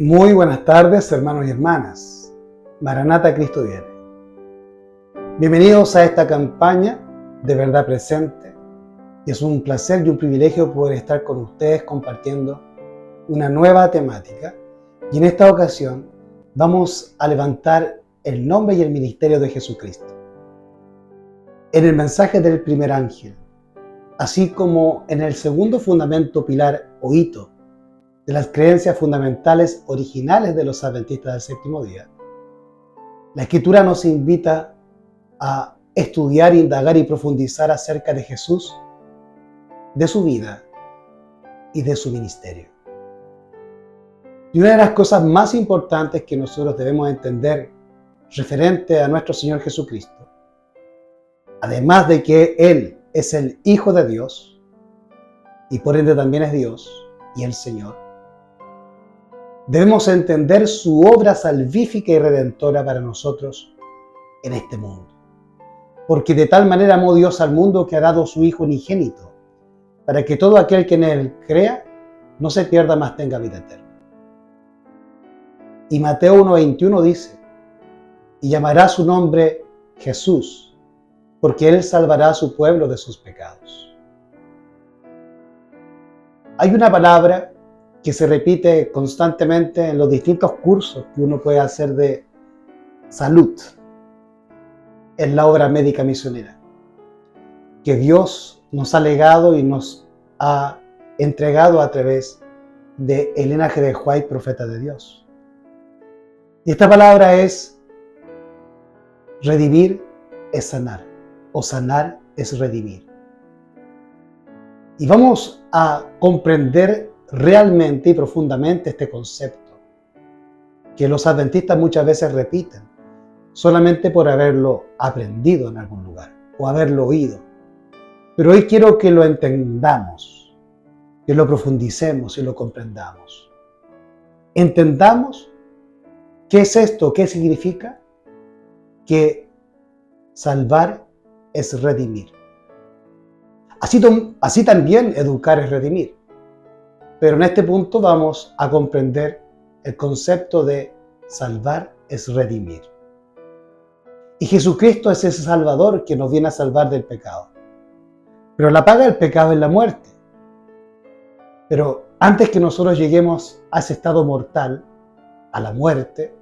Muy buenas tardes, hermanos y hermanas. Maranata, Cristo viene. Bienvenidos a esta campaña de verdad presente. Y es un placer y un privilegio poder estar con ustedes compartiendo una nueva temática. Y en esta ocasión vamos a levantar el nombre y el ministerio de Jesucristo. En el mensaje del primer ángel, así como en el segundo fundamento, pilar o hito de las creencias fundamentales originales de los adventistas del séptimo día, la Escritura nos invita a estudiar, indagar y profundizar acerca de Jesús, de su vida y de su ministerio. Y una de las cosas más importantes que nosotros debemos entender referente a nuestro Señor Jesucristo, además de que Él es el Hijo de Dios y por ende también es Dios y el Señor, debemos entender su obra salvífica y redentora para nosotros en este mundo. Porque de tal manera amó Dios al mundo que ha dado su Hijo unigénito, para que todo aquel que en Él crea no se pierda, mas tenga vida eterna. Y Mateo 1:21 dice: y llamará su nombre Jesús, porque Él salvará a su pueblo de sus pecados. Hay una palabra que se repite constantemente en los distintos cursos que uno puede hacer de salud en la obra médica misionera, que Dios nos ha legado y nos ha entregado a través de Elena G. de White, profeta de Dios. Y esta palabra es: redimir es sanar, o sanar es redimir. Y vamos a comprender realmente y profundamente este concepto, que los adventistas muchas veces repiten, solamente por haberlo aprendido en algún lugar, o haberlo oído. Pero hoy quiero que lo entendamos, que lo profundicemos y lo comprendamos. Entendamos qué es esto, qué significa, que salvar es redimir. Así también educar es redimir. Pero en este punto vamos a comprender el concepto de salvar es redimir. Y Jesucristo es ese Salvador que nos viene a salvar del pecado. Pero la paga del pecado es la muerte. Pero antes que nosotros lleguemos a ese estado mortal, a la muerte,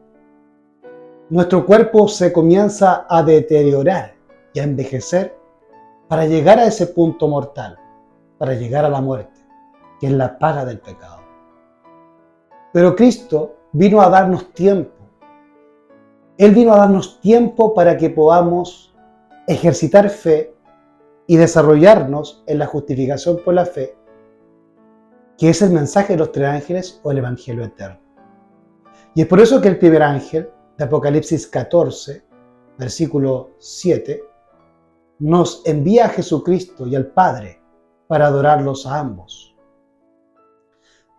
nuestro cuerpo se comienza a deteriorar y a envejecer para llegar a ese punto mortal, para llegar a la muerte, que es la paga del pecado. Pero Cristo vino a darnos tiempo. Él vino a darnos tiempo para que podamos ejercitar fe y desarrollarnos en la justificación por la fe, que es el mensaje de los tres ángeles o el Evangelio eterno. Y es por eso que el primer ángel de Apocalipsis 14, versículo 7, nos envía a Jesucristo y al Padre para adorarlos a ambos,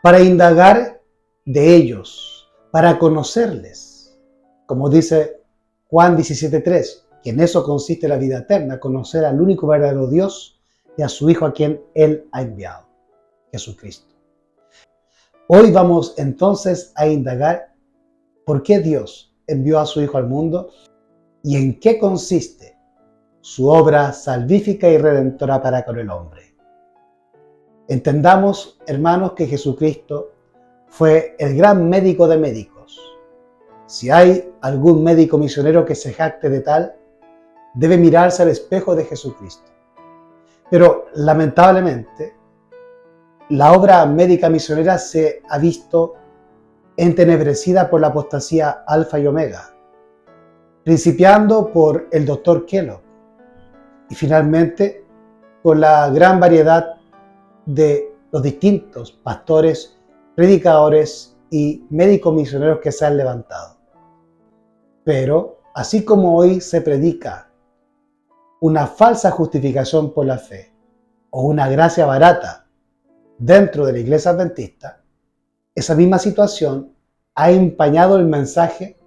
para indagar de ellos, para conocerles, como dice Juan 17:3, que en eso consiste la vida eterna, conocer al único verdadero Dios y a su Hijo a quien Él ha enviado, Jesucristo. Hoy vamos entonces a indagar por qué Dios envió a su Hijo al mundo y en qué consiste su obra salvífica y redentora para con el hombre. Entendamos, hermanos, que Jesucristo fue el gran médico de médicos. Si hay algún médico misionero que se jacte de tal, debe mirarse al espejo de Jesucristo. Pero lamentablemente, la obra médica misionera se ha visto entenebrecida por la apostasía alfa y omega, principiando por el doctor Kellogg y finalmente por la gran variedad de los distintos pastores, predicadores y médicos misioneros que se han levantado. Pero así como hoy se predica una falsa justificación por la fe o una gracia barata dentro de la iglesia adventista, esa misma situación ha empañado el mensaje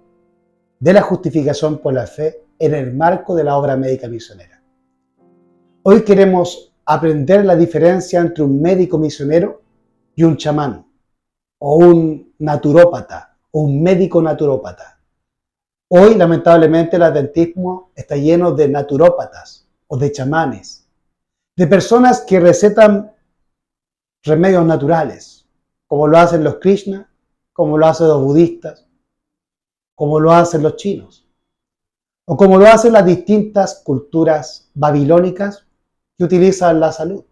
de la justificación por la fe en el marco de la obra médica misionera. Hoy queremos aprender la diferencia entre un médico misionero y un chamán, o un naturópata o un médico naturópata. Hoy, lamentablemente, el adventismo está lleno de naturópatas o de chamanes, de personas que recetan remedios naturales, como lo hacen los Krishna, como lo hacen los budistas, como lo hacen los chinos, o como lo hacen las distintas culturas babilónicas que utilizan la salud.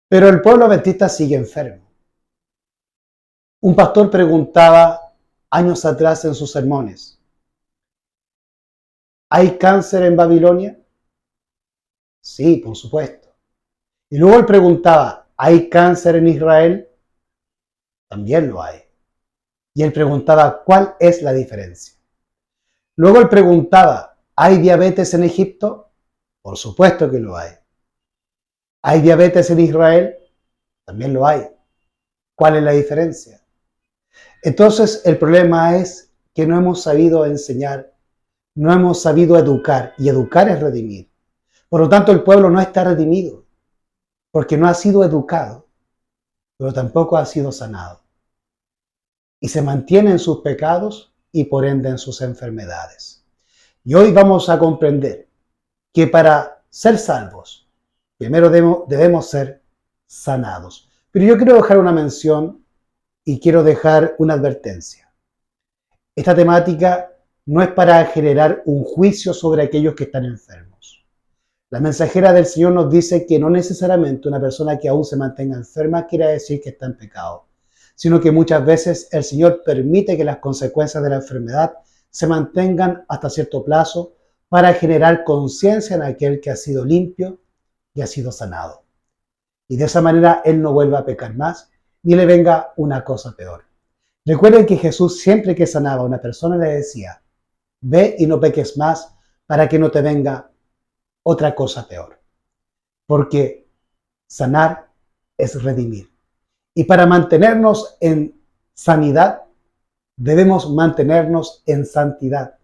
Pero el pueblo adventista sigue enfermo. Un pastor preguntaba años atrás en sus sermones, ¿hay cáncer en Babilonia? Sí, por supuesto. Y luego él preguntaba, ¿hay cáncer en Israel? También lo hay. Y él preguntaba, ¿cuál es la diferencia? Luego él preguntaba, ¿hay diabetes en Egipto? Por supuesto que lo hay. ¿Hay diabetes en Israel? También lo hay. ¿Cuál es la diferencia? Entonces el problema es que no hemos sabido enseñar, no hemos sabido educar, y educar es redimir. Por lo tanto, el pueblo no está redimido, porque no ha sido educado, pero tampoco ha sido sanado. Y se mantiene en sus pecados y por ende en sus enfermedades. Y hoy vamos a comprender que para ser salvos, primero debemos ser sanados. Pero yo quiero dejar una mención y quiero dejar una advertencia. Esta temática no es para generar un juicio sobre aquellos que están enfermos. La mensajera del Señor nos dice que no necesariamente una persona que aún se mantenga enferma quiere decir que está en pecado, sino que muchas veces el Señor permite que las consecuencias de la enfermedad se mantengan hasta cierto plazo para generar conciencia en aquel que ha sido limpio y ha sido sanado. Y de esa manera Él no vuelva a pecar más, ni le venga una cosa peor. Recuerden que Jesús siempre que sanaba a una persona le decía, ve y no peques más para que no te venga otra cosa peor. Porque sanar es redimir. Y para mantenernos en sanidad, debemos mantenernos en santidad.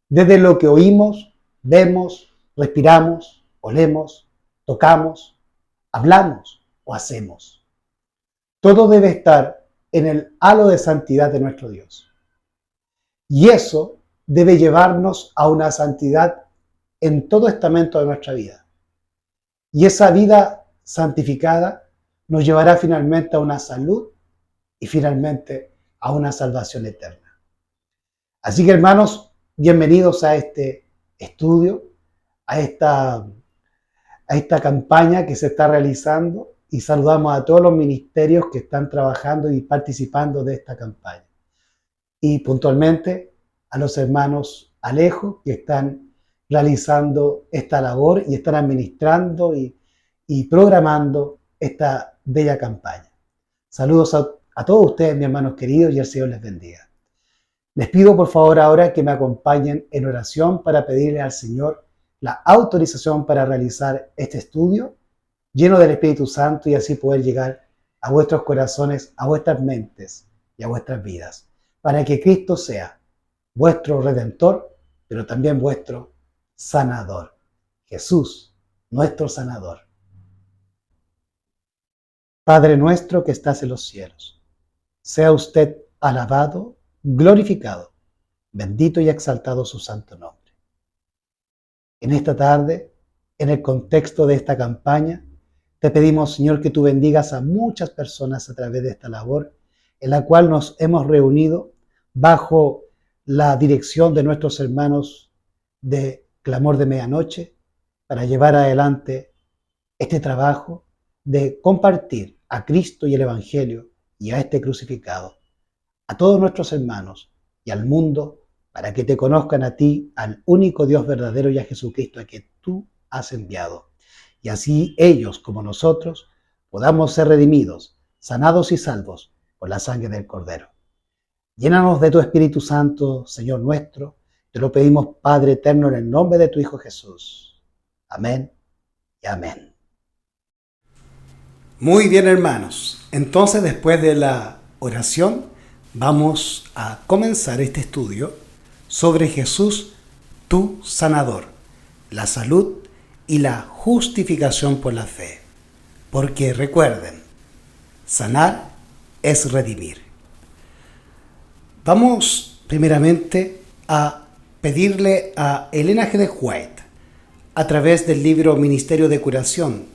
Desde lo que oímos, vemos, respiramos, olemos, tocamos, hablamos o hacemos. Todo debe estar en el halo de santidad de nuestro Dios. Y eso debe llevarnos a una santidad en todo estamento de nuestra vida. Y esa vida santificada nos llevará finalmente a una salud y finalmente a una salvación eterna. Así que, hermanos, bienvenidos a este estudio, a esta campaña que se está realizando, y saludamos a todos los ministerios que están trabajando y participando de esta campaña. Y puntualmente a los hermanos Alejo, que están realizando esta labor y están administrando y programando esta bella campaña. Saludos a todos ustedes, mis hermanos queridos, y el Señor les bendiga. Les pido por favor ahora que me acompañen en oración para pedirle al Señor la autorización para realizar este estudio lleno del Espíritu Santo y así poder llegar a vuestros corazones, a vuestras mentes y a vuestras vidas, para que Cristo sea vuestro Redentor, pero también vuestro sanador. Jesús, nuestro sanador. Padre nuestro que estás en los cielos, sea usted alabado, glorificado, bendito y exaltado su santo nombre. En esta tarde, en el contexto de esta campaña, te pedimos, Señor, que tú bendigas a muchas personas a través de esta labor en la cual nos hemos reunido bajo la dirección de nuestros hermanos de Clamor de Medianoche para llevar adelante este trabajo de compartir a Cristo y el Evangelio y a este crucificado, a todos nuestros hermanos y al mundo, para que te conozcan a ti, al único Dios verdadero, y a Jesucristo a que tú has enviado. Y así ellos, como nosotros, podamos ser redimidos, sanados y salvos por la sangre del Cordero. Llénanos de tu Espíritu Santo, Señor nuestro. Te lo pedimos, Padre eterno, en el nombre de tu Hijo Jesús. Amén y amén. Muy bien, hermanos. Entonces, después de la oración, vamos a comenzar este estudio sobre Jesús, tu sanador, la salud y la justificación por la fe. Porque recuerden, sanar es redimir. Vamos primeramente a pedirle a Elena G. de White, a través del libro Ministerio de Curación,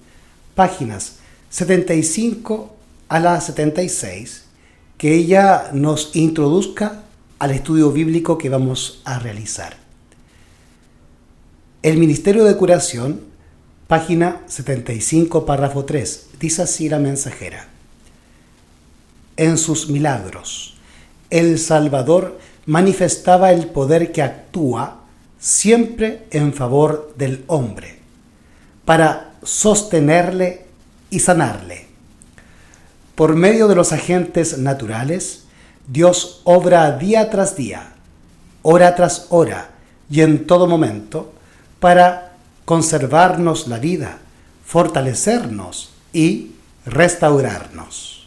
páginas 75 a la 76, que ella nos introduzca al estudio bíblico que vamos a realizar. El Ministerio de Curación, página 75, párrafo 3, dice así la mensajera: en sus milagros, el Salvador manifestaba el poder que actúa siempre en favor del hombre, para sostenerle y sanarle. Por medio de los agentes naturales, Dios obra día tras día, hora tras hora y en todo momento para conservarnos la vida, fortalecernos y restaurarnos.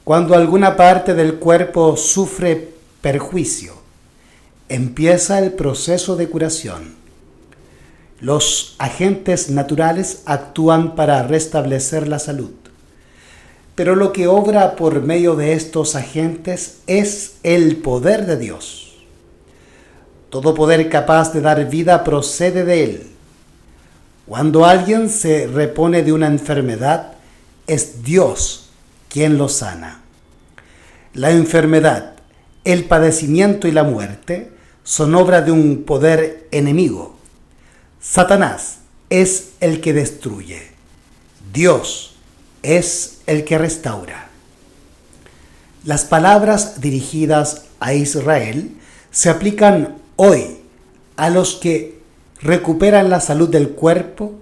Cuando alguna parte del cuerpo sufre perjuicio, empieza el proceso de curación. Los agentes naturales actúan para restablecer la salud, pero lo que obra por medio de estos agentes es el poder de Dios. Todo poder capaz de dar vida procede de Él. Cuando alguien se repone de una enfermedad, es Dios quien lo sana. La enfermedad, el padecimiento y la muerte son obra de un poder enemigo. Satanás es el que destruye. Dios es el que restaura. Las palabras dirigidas a Israel se aplican hoy a los que recuperan la salud del cuerpo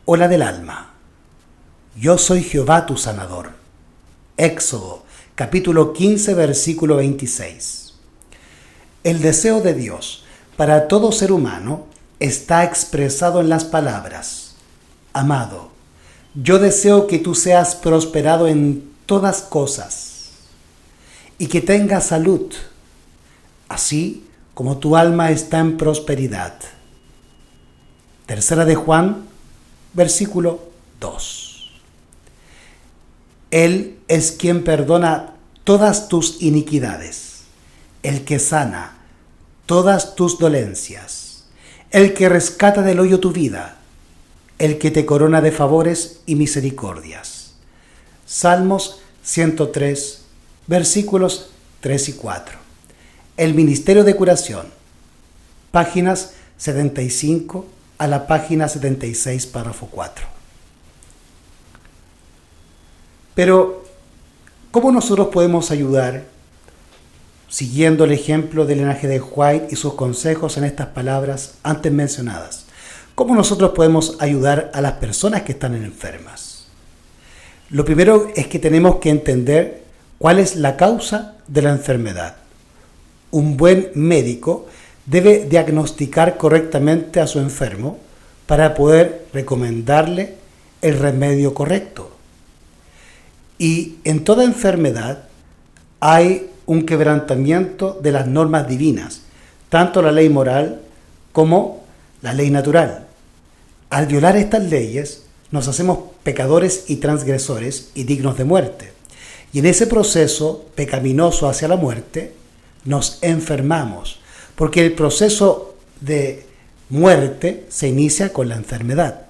o la del alma. Yo soy Jehová tu sanador. Éxodo, capítulo 15, versículo 26. El deseo de Dios para todo ser humano está expresado en las palabras: amado, yo deseo que tú seas prosperado en todas cosas y que tengas salud, así como tu alma está en prosperidad. Tercera de Juan, versículo 2. Él es quien perdona todas tus iniquidades, el que sana todas tus dolencias, el que rescata del hoyo tu vida, el que te corona de favores y misericordias. Salmos 103, versículos 3 y 4. El Ministerio de Curación, páginas 75 a la página 76, párrafo 4. Pero, ¿cómo nosotros podemos ayudar, siguiendo el ejemplo del Elena G. de White y sus consejos en estas palabras antes mencionadas? ¿Cómo nosotros podemos ayudar a las personas que están enfermas? Lo primero es que tenemos que entender cuál es la causa de la enfermedad. Un buen médico debe diagnosticar correctamente a su enfermo para poder recomendarle el remedio correcto. Y en toda enfermedad hay un quebrantamiento de las normas divinas, tanto la ley moral como la ley natural. Al violar estas leyes, nos hacemos pecadores y transgresores y dignos de muerte. Y en ese proceso pecaminoso hacia la muerte, nos enfermamos, porque el proceso de muerte se inicia con la enfermedad.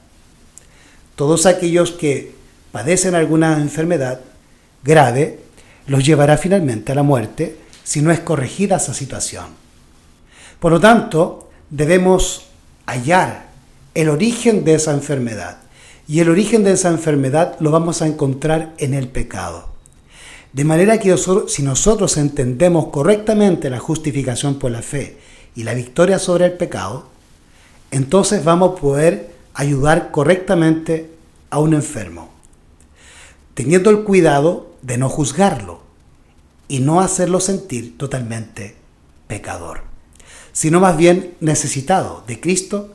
Todos aquellos que padecen alguna enfermedad grave los llevará finalmente a la muerte si no es corregida esa situación. Por lo tanto, debemos hallar el origen de esa enfermedad, y el origen de esa enfermedad lo vamos a encontrar en el pecado. De manera que si nosotros entendemos correctamente la justificación por la fe y la victoria sobre el pecado, entonces vamos a poder ayudar correctamente a un enfermo, teniendo el cuidado de no juzgarlo y no hacerlo sentir totalmente pecador, sino más bien necesitado de Cristo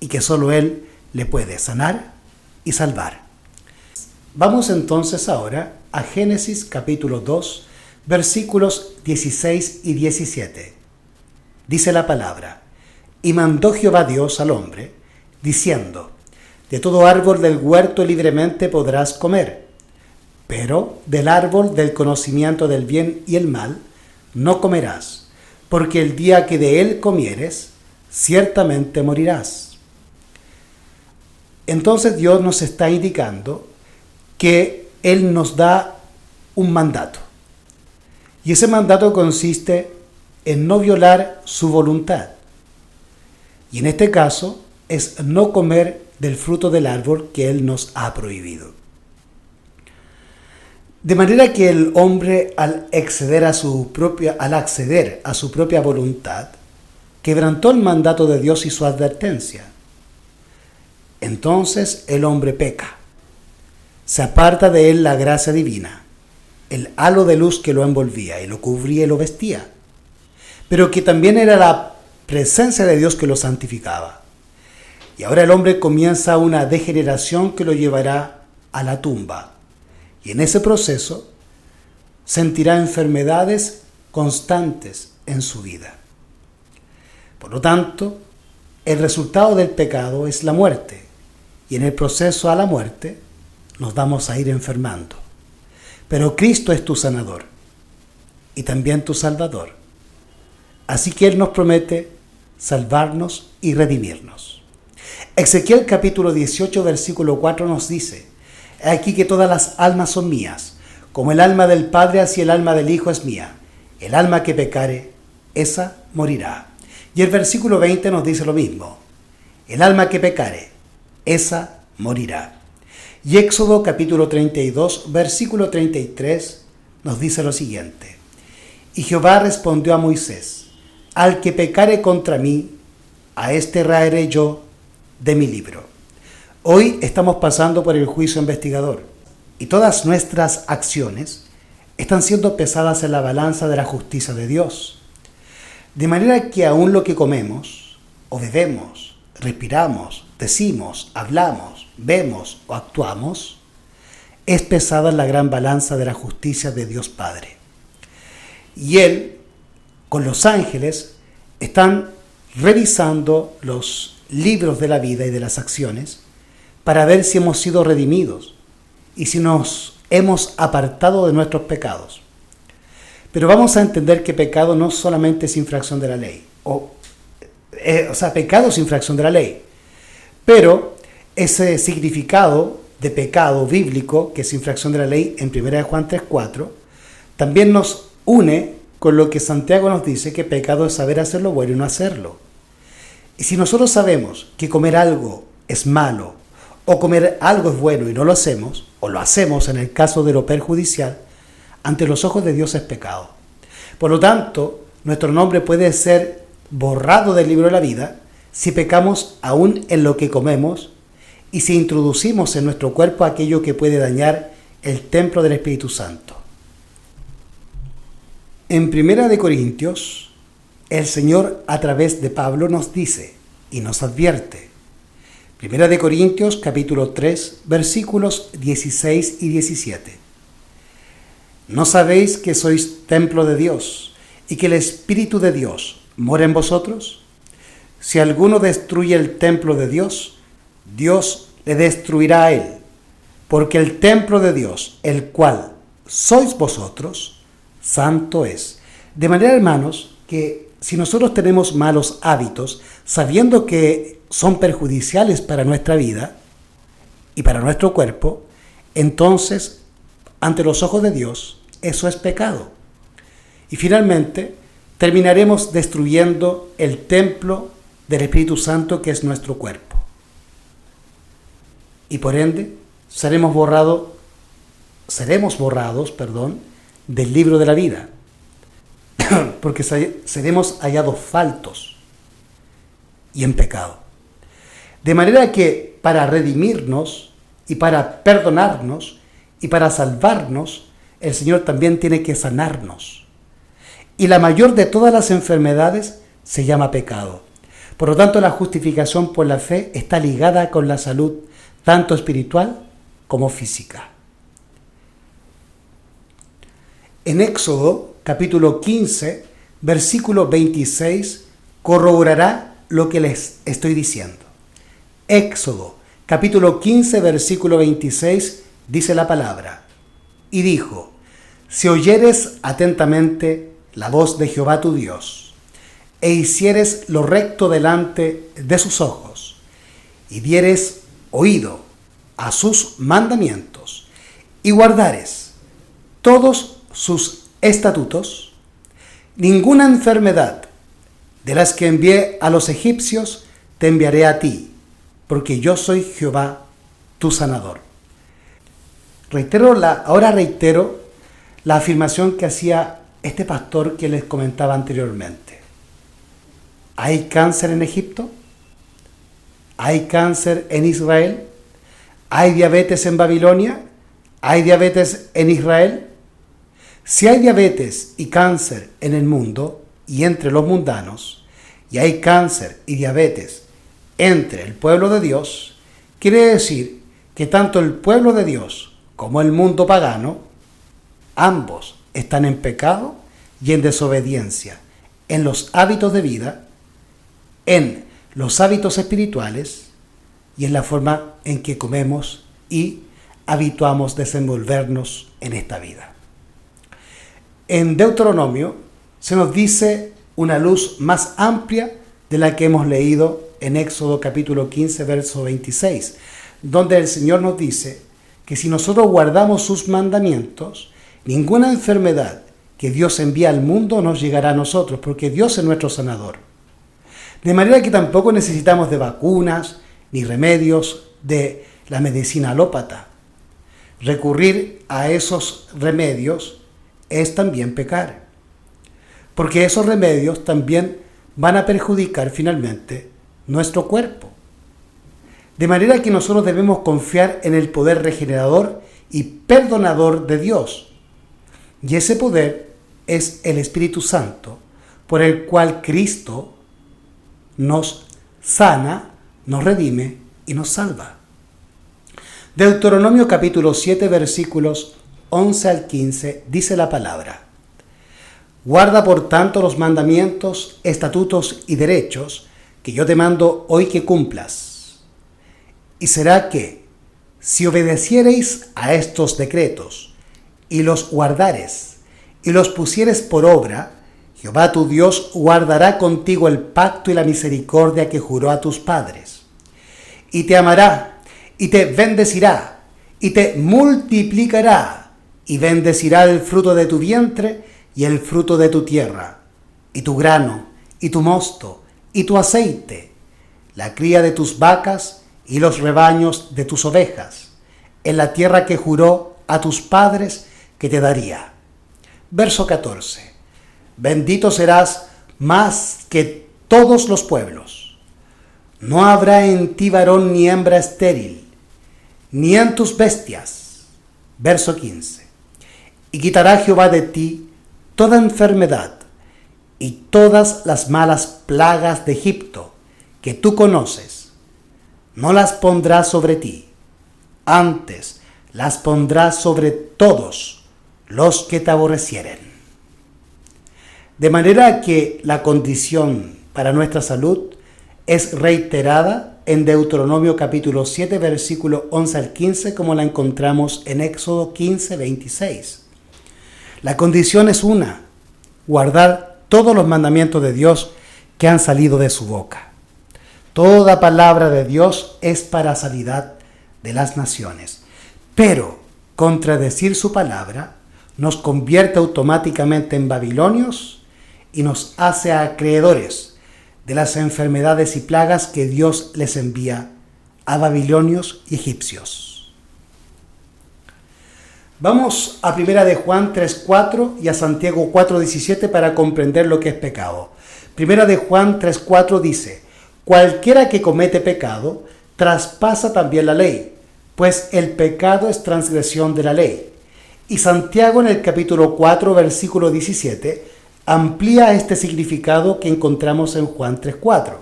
y que solo Él le puede sanar y salvar. Vamos entonces ahora a Génesis capítulo 2, versículos 16 y 17. Dice la palabra: y mandó Jehová Dios al hombre, diciendo: de todo árbol del huerto libremente podrás comer, pero del árbol del conocimiento del bien y el mal no comerás, porque el día que de él comieres, ciertamente morirás. Entonces Dios nos está indicando que Él nos da un mandato. Y ese mandato consiste en no violar su voluntad. Y en este caso es no comer del fruto del árbol que Él nos ha prohibido. De manera que el hombre al acceder a su propia voluntad, quebrantó el mandato de Dios y su advertencia. Entonces el hombre peca. Se aparta de él la gracia divina, el halo de luz que lo envolvía y lo cubría y lo vestía, pero que también era la presencia de Dios que lo santificaba. Y ahora el hombre comienza una degeneración que lo llevará a la tumba. Y en ese proceso sentirá enfermedades constantes en su vida. Por lo tanto, el resultado del pecado es la muerte. Y en el proceso a la muerte nos vamos a ir enfermando. Pero Cristo es tu sanador y también tu salvador. Así que Él nos promete salvarnos y redimirnos. Ezequiel capítulo 18 versículo 4 nos dice: He aquí que todas las almas son mías, como el alma del Padre así el alma del Hijo es mía. El alma que pecare, esa morirá. Y el versículo 20 nos dice lo mismo: el alma que pecare, esa morirá. Y Éxodo capítulo 32 versículo 33 nos dice lo siguiente: Y Jehová respondió a Moisés: al que pecare contra mí, a este raeré yo de mi libro. Hoy estamos pasando por el juicio investigador y todas nuestras acciones están siendo pesadas en la balanza de la justicia de Dios. De manera que aún lo que comemos o bebemos, respiramos, decimos, hablamos, vemos o actuamos, es pesada en la gran balanza de la justicia de Dios Padre. Y Él, con los ángeles, están revisando los libros de la vida y de las acciones para ver si hemos sido redimidos y si nos hemos apartado de nuestros pecados. Pero vamos a entender que pecado no solamente es infracción de la ley, pecado es infracción de la ley, pero ese significado de pecado bíblico, que es infracción de la ley en 1 Juan 3:4, también nos une con lo que Santiago nos dice, que pecado es saber hacer lo bueno y no hacerlo. Y si nosotros sabemos que comer algo es malo, o comer algo es bueno y no lo hacemos, o lo hacemos en el caso de lo perjudicial, ante los ojos de Dios es pecado. Por lo tanto, nuestro nombre puede ser borrado del libro de la vida si pecamos aún en lo que comemos y si introducimos en nuestro cuerpo aquello que puede dañar el templo del Espíritu Santo. En 1 Corintios, el Señor a través de Pablo nos dice y nos advierte. 1 Corintios capítulo 3 versículos 16 y 17. ¿No sabéis que sois templo de Dios y que el Espíritu de Dios mora en vosotros? Si alguno destruye el templo de Dios, Dios le destruirá a él, porque el templo de Dios, el cual sois vosotros, santo es. De manera, hermanos, que si nosotros tenemos malos hábitos, sabiendo que son perjudiciales para nuestra vida y para nuestro cuerpo, entonces, ante los ojos de Dios, eso es pecado. Y finalmente, terminaremos destruyendo el templo del Espíritu Santo, que es nuestro cuerpo. Y por ende, seremos borrados, del libro de la vida, porque seremos hallados faltos y en pecado. De manera que para redimirnos y para perdonarnos y para salvarnos, el Señor también tiene que sanarnos. Y la mayor de todas las enfermedades se llama pecado. Por lo tanto, la justificación por la fe está ligada con la salud, tanto espiritual como física. En Éxodo, capítulo 15, versículo 26, corroborará lo que les estoy diciendo. Éxodo, capítulo 15, versículo 26, dice la palabra: y dijo: si oyeres atentamente la voz de Jehová tu Dios, e hicieres lo recto delante de sus ojos, y dieres oído a sus mandamientos, y guardares todos sus estatutos, ninguna enfermedad de las que envié a los egipcios te enviaré a ti, porque yo soy Jehová tu sanador. Ahora reitero la afirmación que hacía este pastor que les comentaba anteriormente. ¿Hay cáncer en Egipto? ¿Hay cáncer en Israel? ¿Hay diabetes en Babilonia? ¿Hay diabetes en Israel? Si hay diabetes y cáncer en el mundo y entre los mundanos, y hay cáncer y diabetes entre el pueblo de Dios, quiere decir que tanto el pueblo de Dios como el mundo pagano, ambos están en pecado y en desobediencia, en los hábitos de vida, en los hábitos espirituales y en la forma en que comemos y habituamos desenvolvernos en esta vida. En Deuteronomio se nos dice una luz más amplia de la que hemos leído en Éxodo capítulo 15, verso 26, donde el Señor nos dice que si nosotros guardamos sus mandamientos, ninguna enfermedad que Dios envía al mundo nos llegará a nosotros, porque Dios es nuestro sanador. De manera que tampoco necesitamos de vacunas ni remedios de la medicina alópata. Recurrir a esos remedios es también pecar, porque esos remedios también van a perjudicar finalmente nuestro cuerpo. De manera que nosotros debemos confiar en el poder regenerador y perdonador de Dios. Y ese poder es el Espíritu Santo, por el cual Cristo nos sana, nos redime y nos salva. Deuteronomio capítulo 7, versículos 11 al 15, dice la palabra: Guarda por tanto los mandamientos, estatutos y derechos que yo te mando hoy que cumplas. Y será que, si obedeciereis a estos decretos y los guardares y los pusieres por obra, Jehová tu Dios guardará contigo el pacto y la misericordia que juró a tus padres. Y te amará, y te bendecirá, y te multiplicará, y bendecirá el fruto de tu vientre y el fruto de tu tierra, y tu grano, y tu mosto, y tu aceite, la cría de tus vacas y los rebaños de tus ovejas, en la tierra que juró a tus padres que te daría. Verso 14. Bendito serás más que todos los pueblos. No habrá en ti varón ni hembra estéril, ni en tus bestias. Verso 15. Y quitará Jehová de ti toda enfermedad y todas las malas plagas de Egipto que tú conoces. No las pondrá sobre ti, antes las pondrá sobre todos los que te aborrecieren. De manera que la condición para nuestra salud es reiterada en Deuteronomio capítulo 7, versículo 11 al 15, como la encontramos en Éxodo 15, 26. La condición es una: guardar todos los mandamientos de Dios que han salido de su boca. Toda palabra de Dios es para sanidad de las naciones, pero contradecir su palabra nos convierte automáticamente en babilonios y nos hace acreedores de las enfermedades y plagas que Dios les envía a babilonios y egipcios. Vamos a 1 de Juan 3:4 y a Santiago 4:17 para comprender lo que es pecado. 1 de Juan 3:4 dice: Cualquiera que comete pecado traspasa también la ley, pues el pecado es transgresión de la ley. Y Santiago en el capítulo 4, versículo 17, amplía este significado que encontramos en Juan 3:4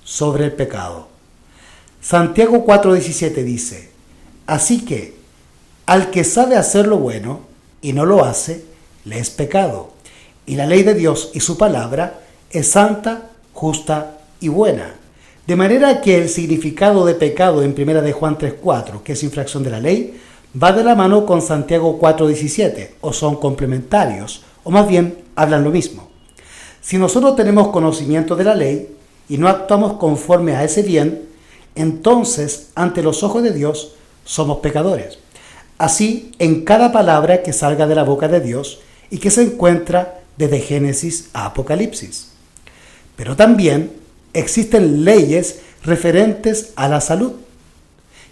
sobre el pecado. Santiago 4:17 dice: Así que al que sabe hacer lo bueno y no lo hace, le es pecado. Y la ley de Dios y su palabra es santa, justa y buena. De manera que el significado de pecado en 1 de Juan 3:4, que es infracción de la ley, va de la mano con Santiago 4:17, o son complementarios, o más bien hablan lo mismo. Si nosotros tenemos conocimiento de la ley y no actuamos conforme a ese bien, entonces ante los ojos de Dios somos pecadores. Así en cada palabra que salga de la boca de Dios y que se encuentra desde Génesis a Apocalipsis. Pero también existen leyes referentes a la salud.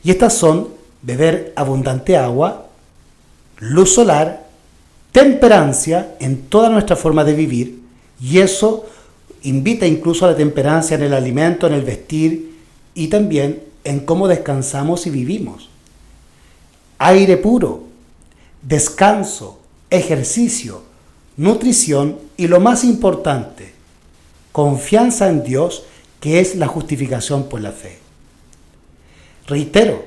Y estas son beber abundante agua, luz solar, temperancia en toda nuestra forma de vivir, y eso invita incluso a la temperancia en el alimento, en el vestir y también en cómo descansamos y vivimos. Aire puro, descanso, ejercicio, nutrición y lo más importante, confianza en Dios, que es la justificación por la fe. Reitero,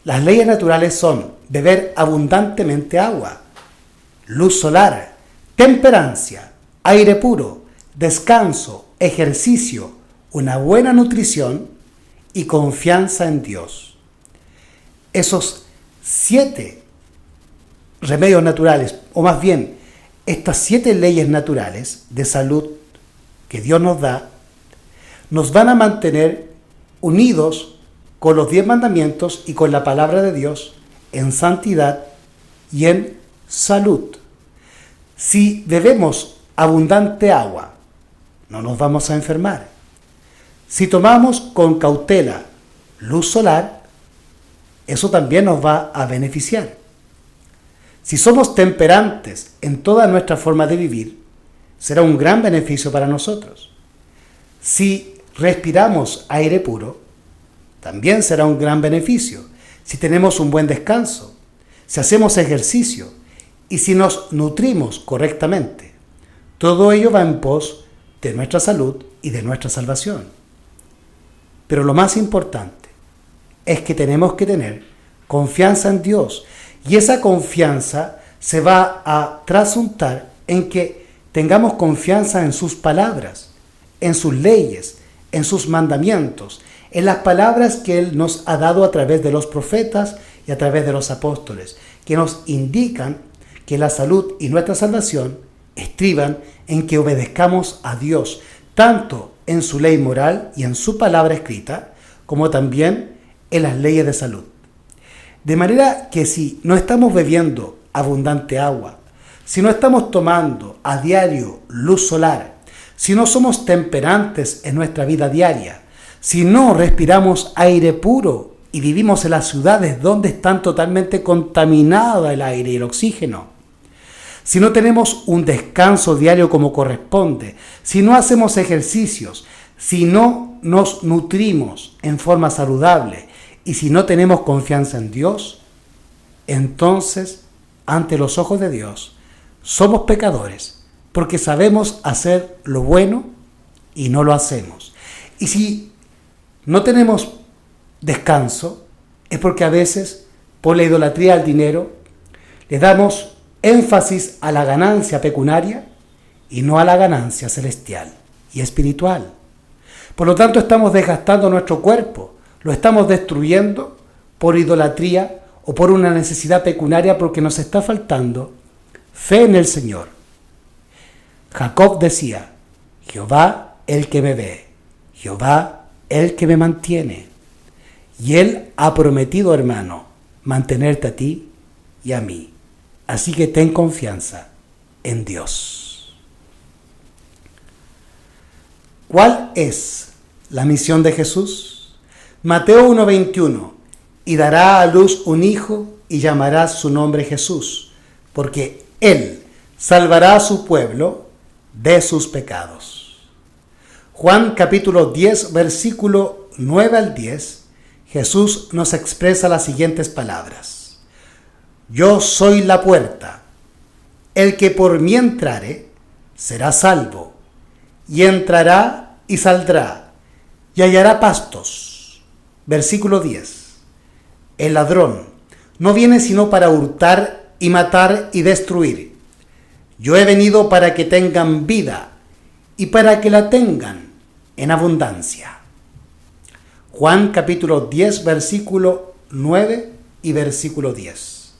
las leyes naturales son beber abundantemente agua, luz solar, temperancia, aire puro, descanso, ejercicio, una buena nutrición y confianza en Dios. Esos 7 remedios naturales, o más bien, estas 7 leyes naturales de salud que Dios nos da, nos van a mantener unidos con los 10 mandamientos y con la palabra de Dios en santidad y en salud. Si bebemos abundante agua, no nos vamos a enfermar. Si tomamos con cautela luz solar, eso también nos va a beneficiar. Si somos temperantes en toda nuestra forma de vivir, será un gran beneficio para nosotros. Si respiramos aire puro, también será un gran beneficio. Si tenemos un buen descanso, si hacemos ejercicio y si nos nutrimos correctamente, todo ello va en pos de nuestra salud y de nuestra salvación. Pero lo más importante es que tenemos que tener confianza en Dios, y esa confianza se va a trasuntar en que tengamos confianza en sus palabras, en sus leyes, en sus mandamientos, en las palabras que Él nos ha dado a través de los profetas y a través de los apóstoles, que nos indican que la salud y nuestra salvación estriban en que obedezcamos a Dios, tanto en su ley moral y en su palabra escrita, como también en las leyes de salud. De manera que si no estamos bebiendo abundante agua, si no estamos tomando a diario luz solar, si no somos temperantes en nuestra vida diaria, si no respiramos aire puro y vivimos en las ciudades donde están totalmente contaminado el aire y el oxígeno, si no tenemos un descanso diario como corresponde, si no hacemos ejercicios, si no nos nutrimos en forma saludable y si no tenemos confianza en Dios, entonces, ante los ojos de Dios, somos pecadores porque sabemos hacer lo bueno y no lo hacemos. Y si no tenemos descanso, es porque a veces, por la idolatría al dinero, le damos énfasis a la ganancia pecuniaria y no a la ganancia celestial y espiritual. Por lo tanto, estamos desgastando nuestro cuerpo, lo estamos destruyendo por idolatría o por una necesidad pecuniaria, porque nos está faltando fe en el Señor. Jacob decía: Jehová el que me ve, Jehová el que me mantiene. Y Él ha prometido, hermano, mantenerte a ti y a mí. Así que ten confianza en Dios. ¿Cuál es la misión de Jesús? Mateo 1:21. Y dará a luz un hijo y llamará su nombre Jesús, porque Él salvará a su pueblo de sus pecados. Juan capítulo 10, versículo 9 al 10, Jesús nos expresa las siguientes palabras: Yo soy la puerta. El que por mí entrare será salvo, y entrará y saldrá, y hallará pastos. Versículo 10. El ladrón no viene sino para hurtar y matar y destruir. Yo he venido para que tengan vida y para que la tengan en abundancia. Juan capítulo 10, versículo 9 y versículo 10.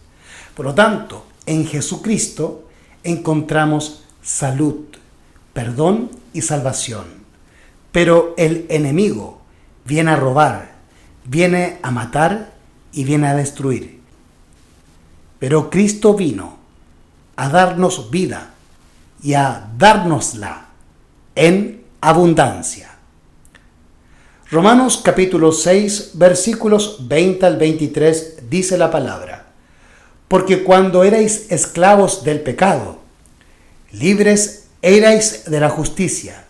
Por lo tanto, en Jesucristo encontramos salud, perdón y salvación. Pero el enemigo viene a robar, viene a matar y viene a destruir. Pero Cristo vino a darnos vida y a dárnosla en abundancia. Romanos capítulo 6, versículos 20 al 23 dice la palabra: porque cuando erais esclavos del pecado, libres erais de la justicia.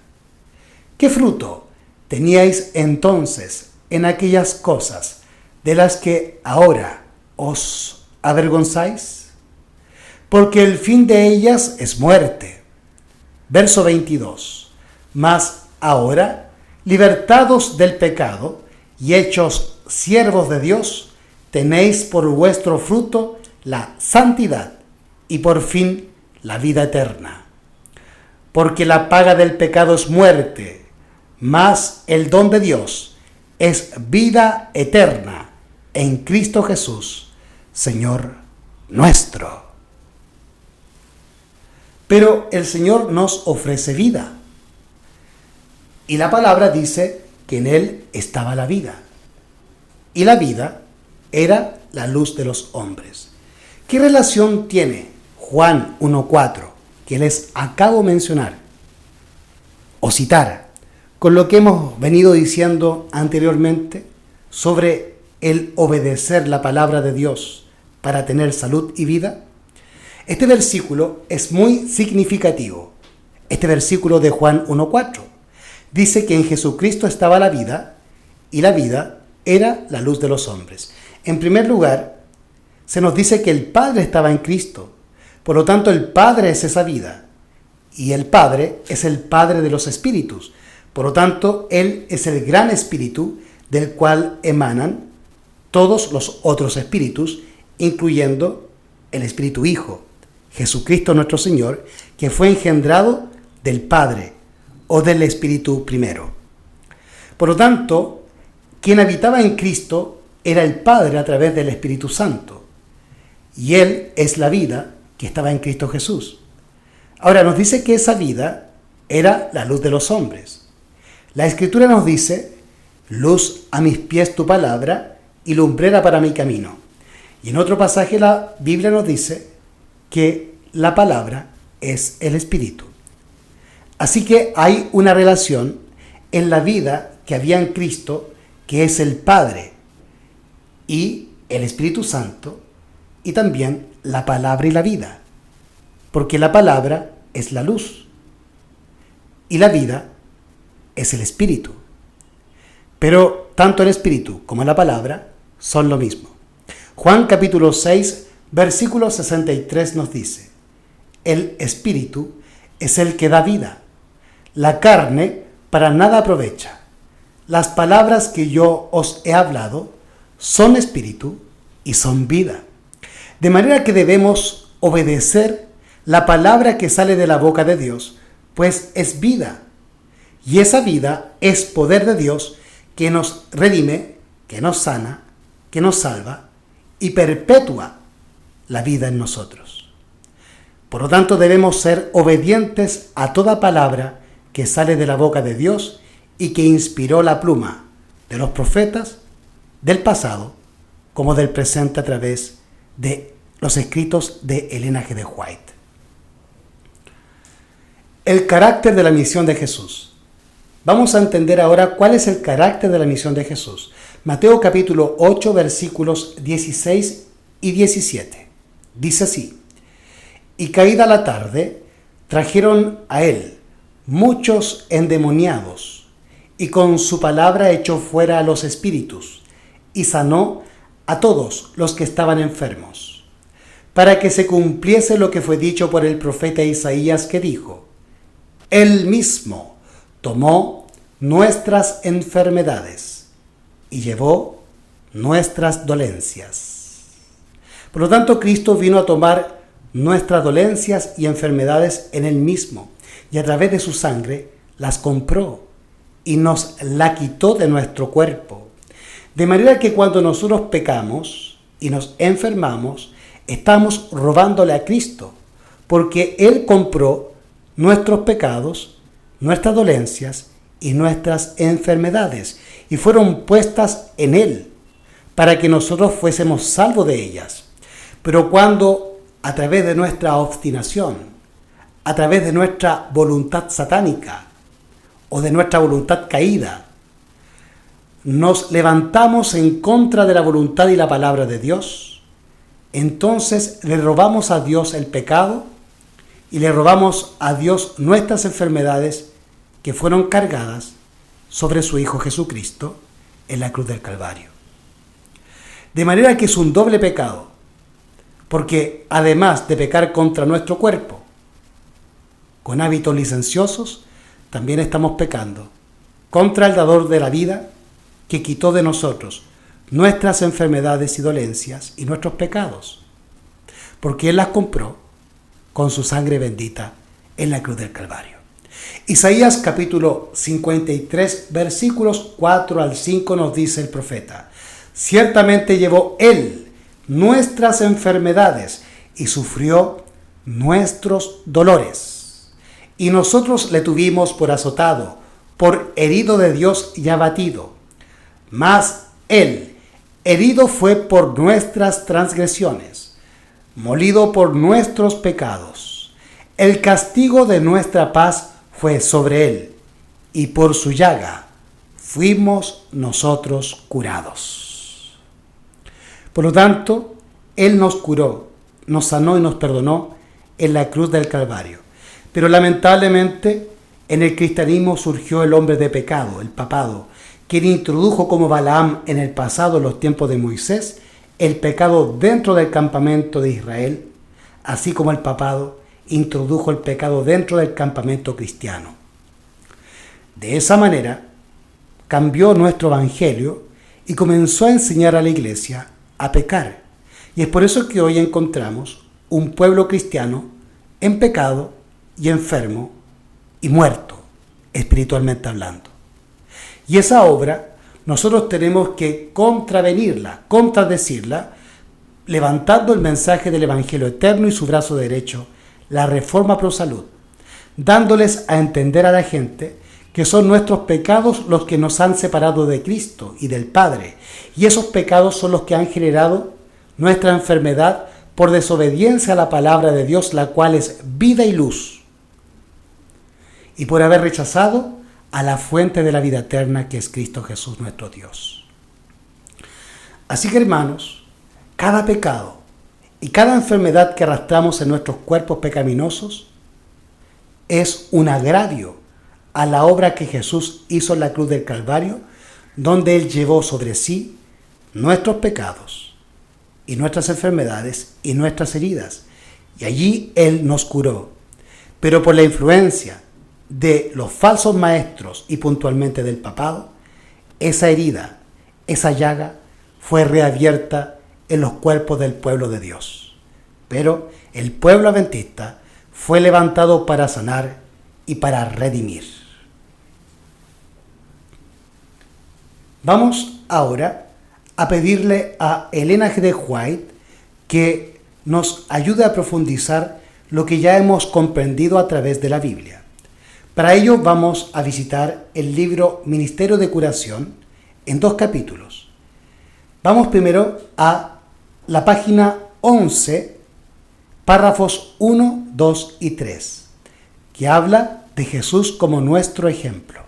¿Qué fruto teníais entonces en aquellas cosas de las que ahora os avergonzáis? Porque el fin de ellas es muerte. Verso 22. Mas ahora, libertados del pecado y hechos siervos de Dios, tenéis por vuestro fruto la santidad y por fin la vida eterna. Porque la paga del pecado es muerte, mas el don de Dios es vida eterna en Cristo Jesús, Señor nuestro. Pero el Señor nos ofrece vida. Y la palabra dice que en Él estaba la vida. Y la vida era la luz de los hombres. ¿Qué relación tiene Juan 1:4, que les acabo de mencionar o citar, con lo que hemos venido diciendo anteriormente sobre el obedecer la palabra de Dios para tener salud y vida? Este versículo es muy significativo. Este versículo de Juan 1:4 dice que en Jesucristo estaba la vida y la vida era la luz de los hombres. En primer lugar, se nos dice que el Padre estaba en Cristo. Por lo tanto, el Padre es esa vida y el Padre es el Padre de los espíritus. Por lo tanto, Él es el gran espíritu del cual emanan todos los otros espíritus, incluyendo el Espíritu Hijo, Jesucristo nuestro Señor, que fue engendrado del Padre o del Espíritu primero. Por lo tanto, quien habitaba en Cristo era el Padre a través del Espíritu Santo, y Él es la vida que estaba en Cristo Jesús. Ahora nos dice que esa vida era la luz de los hombres. La Escritura nos dice: luz a mis pies tu palabra y lumbrera para mi camino. Y en otro pasaje la Biblia nos dice que la palabra es el Espíritu. Así que hay una relación en la vida que había en Cristo, que es el Padre y el Espíritu Santo, y también la palabra y la vida, porque la palabra es la luz y la vida es el Espíritu. Pero tanto el Espíritu como la palabra son lo mismo. Juan capítulo 6, versículo 63 nos dice: el Espíritu es el que da vida. La carne para nada aprovecha. Las palabras que yo os he hablado son espíritu y son vida. De manera que debemos obedecer la palabra que sale de la boca de Dios, pues es vida. Y esa vida es poder de Dios que nos redime, que nos sana, que nos salva y perpetúa la vida en nosotros. Por lo tanto, debemos ser obedientes a toda palabra que sale de la boca de Dios y que inspiró la pluma de los profetas del pasado como del presente a través de los escritos de Elena G. de White. El carácter de la misión de Jesús. Vamos a entender ahora cuál es el carácter de la misión de Jesús. Mateo capítulo 8, versículos 16 y 17. Dice así: y caída la tarde, trajeron a él muchos endemoniados, y con su palabra echó fuera a los espíritus, y sanó a todos los que estaban enfermos, para que se cumpliese lo que fue dicho por el profeta Isaías, que dijo: Él mismo tomó nuestras enfermedades y llevó nuestras dolencias. Por lo tanto, Cristo vino a tomar nuestras dolencias y enfermedades en Él mismo, y a través de su sangre las compró y nos la quitó de nuestro cuerpo. De manera que cuando nosotros pecamos y nos enfermamos, estamos robándole a Cristo, porque Él compró nuestros pecados, nuestras dolencias y nuestras enfermedades, y fueron puestas en Él, para que nosotros fuésemos salvos de ellas. Pero cuando, a través de nuestra obstinación, a través de nuestra voluntad satánica o de nuestra voluntad caída, nos levantamos en contra de la voluntad y la palabra de Dios, entonces le robamos a Dios el pecado y le robamos a Dios nuestras enfermedades que fueron cargadas sobre su Hijo Jesucristo en la cruz del Calvario. De manera que es un doble pecado, porque además de pecar contra nuestro cuerpo, con hábitos licenciosos, también estamos pecando contra el dador de la vida, que quitó de nosotros nuestras enfermedades y dolencias y nuestros pecados, porque Él las compró con su sangre bendita en la cruz del Calvario. Isaías capítulo 53, versículos 4 al 5 nos dice el profeta: ciertamente llevó Él nuestras enfermedades y sufrió nuestros dolores, y nosotros le tuvimos por azotado, por herido de Dios y abatido. Mas Él herido fue por nuestras transgresiones, molido por nuestros pecados. El castigo de nuestra paz fue sobre Él, y por su llaga fuimos nosotros curados. Por lo tanto, Él nos curó, nos sanó y nos perdonó en la cruz del Calvario. Pero lamentablemente, en el cristianismo surgió el hombre de pecado, el papado, quien introdujo como Balaam en el pasado, en los tiempos de Moisés, el pecado dentro del campamento de Israel, así como el papado introdujo el pecado dentro del campamento cristiano. De esa manera, cambió nuestro evangelio y comenzó a enseñar a la iglesia a pecar. Y es por eso que hoy encontramos un pueblo cristiano en pecado y enfermo y muerto, espiritualmente hablando. Y esa obra nosotros tenemos que contravenirla, contradecirla, levantando el mensaje del Evangelio eterno y su brazo derecho, la Reforma Pro Salud, dándoles a entender a la gente que son nuestros pecados los que nos han separado de Cristo y del Padre, y esos pecados son los que han generado nuestra enfermedad por desobediencia a la palabra de Dios, la cual es vida y luz, y por haber rechazado a la fuente de la vida eterna, que es Cristo Jesús nuestro Dios. Así que, hermanos, cada pecado y cada enfermedad que arrastramos en nuestros cuerpos pecaminosos es un agravio a la obra que Jesús hizo en la cruz del Calvario, donde Él llevó sobre sí nuestros pecados y nuestras enfermedades y nuestras heridas, y allí Él nos curó. Pero por la influencia de los falsos maestros y puntualmente del papado, esa herida, esa llaga fue reabierta en los cuerpos del pueblo de Dios. Pero el pueblo adventista fue levantado para sanar y para redimir. Vamos ahora a pedirle a Elena G. de White que nos ayude a profundizar lo que ya hemos comprendido a través de la Biblia. Para ello vamos a visitar el libro Ministerio de Curación en 2 capítulos. Vamos primero a la página 11, párrafos 1, 2 y 3, que habla de Jesús como nuestro ejemplo.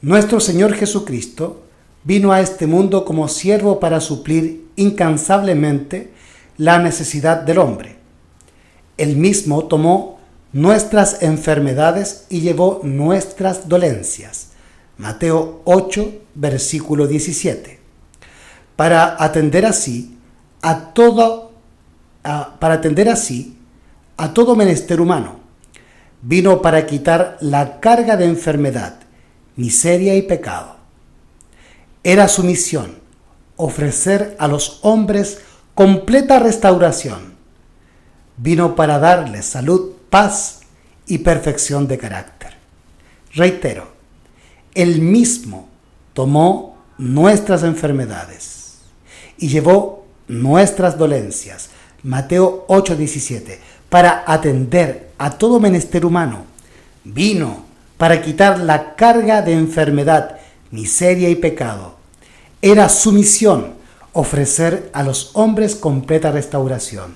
Nuestro Señor Jesucristo vino a este mundo como siervo para suplir incansablemente la necesidad del hombre. Él mismo tomó nuestras enfermedades y llevó nuestras dolencias. Mateo 8, versículo 17. Para atender así a todo menester humano. Vino para quitar la carga de enfermedad, miseria y pecado. Era su misión ofrecer a los hombres completa restauración. Vino para darles salud, paz y perfección de carácter. Reitero, Él mismo tomó nuestras enfermedades y llevó nuestras dolencias. Mateo 8:17, para atender a todo menester humano. Vino para quitar la carga de enfermedad, miseria y pecado. Era su misión ofrecer a los hombres completa restauración.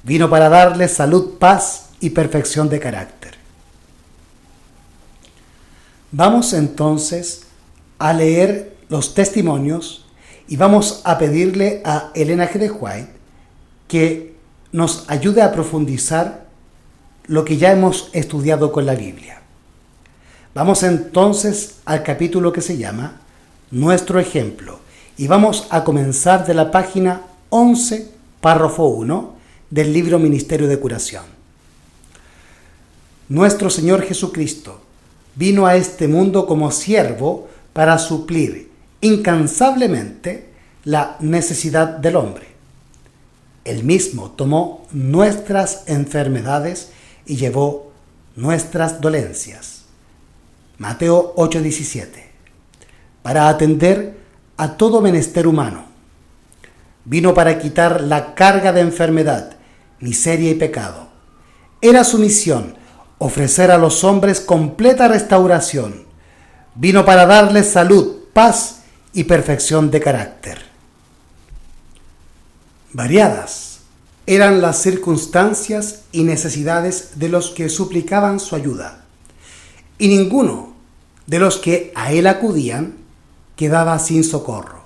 Vino para darles salud, paz y perfección de carácter. Vamos entonces a leer los testimonios y vamos a pedirle a Elena G. de White que nos ayude a profundizar lo que ya hemos estudiado con la Biblia. Vamos entonces al capítulo que se llama Nuestro Ejemplo y vamos a comenzar de la página 11, párrafo 1 del libro Ministerio de Curación. Nuestro Señor Jesucristo vino a este mundo como siervo para suplir incansablemente la necesidad del hombre. Él mismo tomó nuestras enfermedades y llevó nuestras dolencias. Mateo 8:17. Para atender a todo menester humano. Vino para quitar la carga de enfermedad, miseria y pecado. Era su misión ofrecer a los hombres completa restauración. Vino para darles salud, paz y perfección de carácter. Variadas eran las circunstancias y necesidades de los que suplicaban su ayuda, y ninguno de los que a él acudían quedaba sin socorro.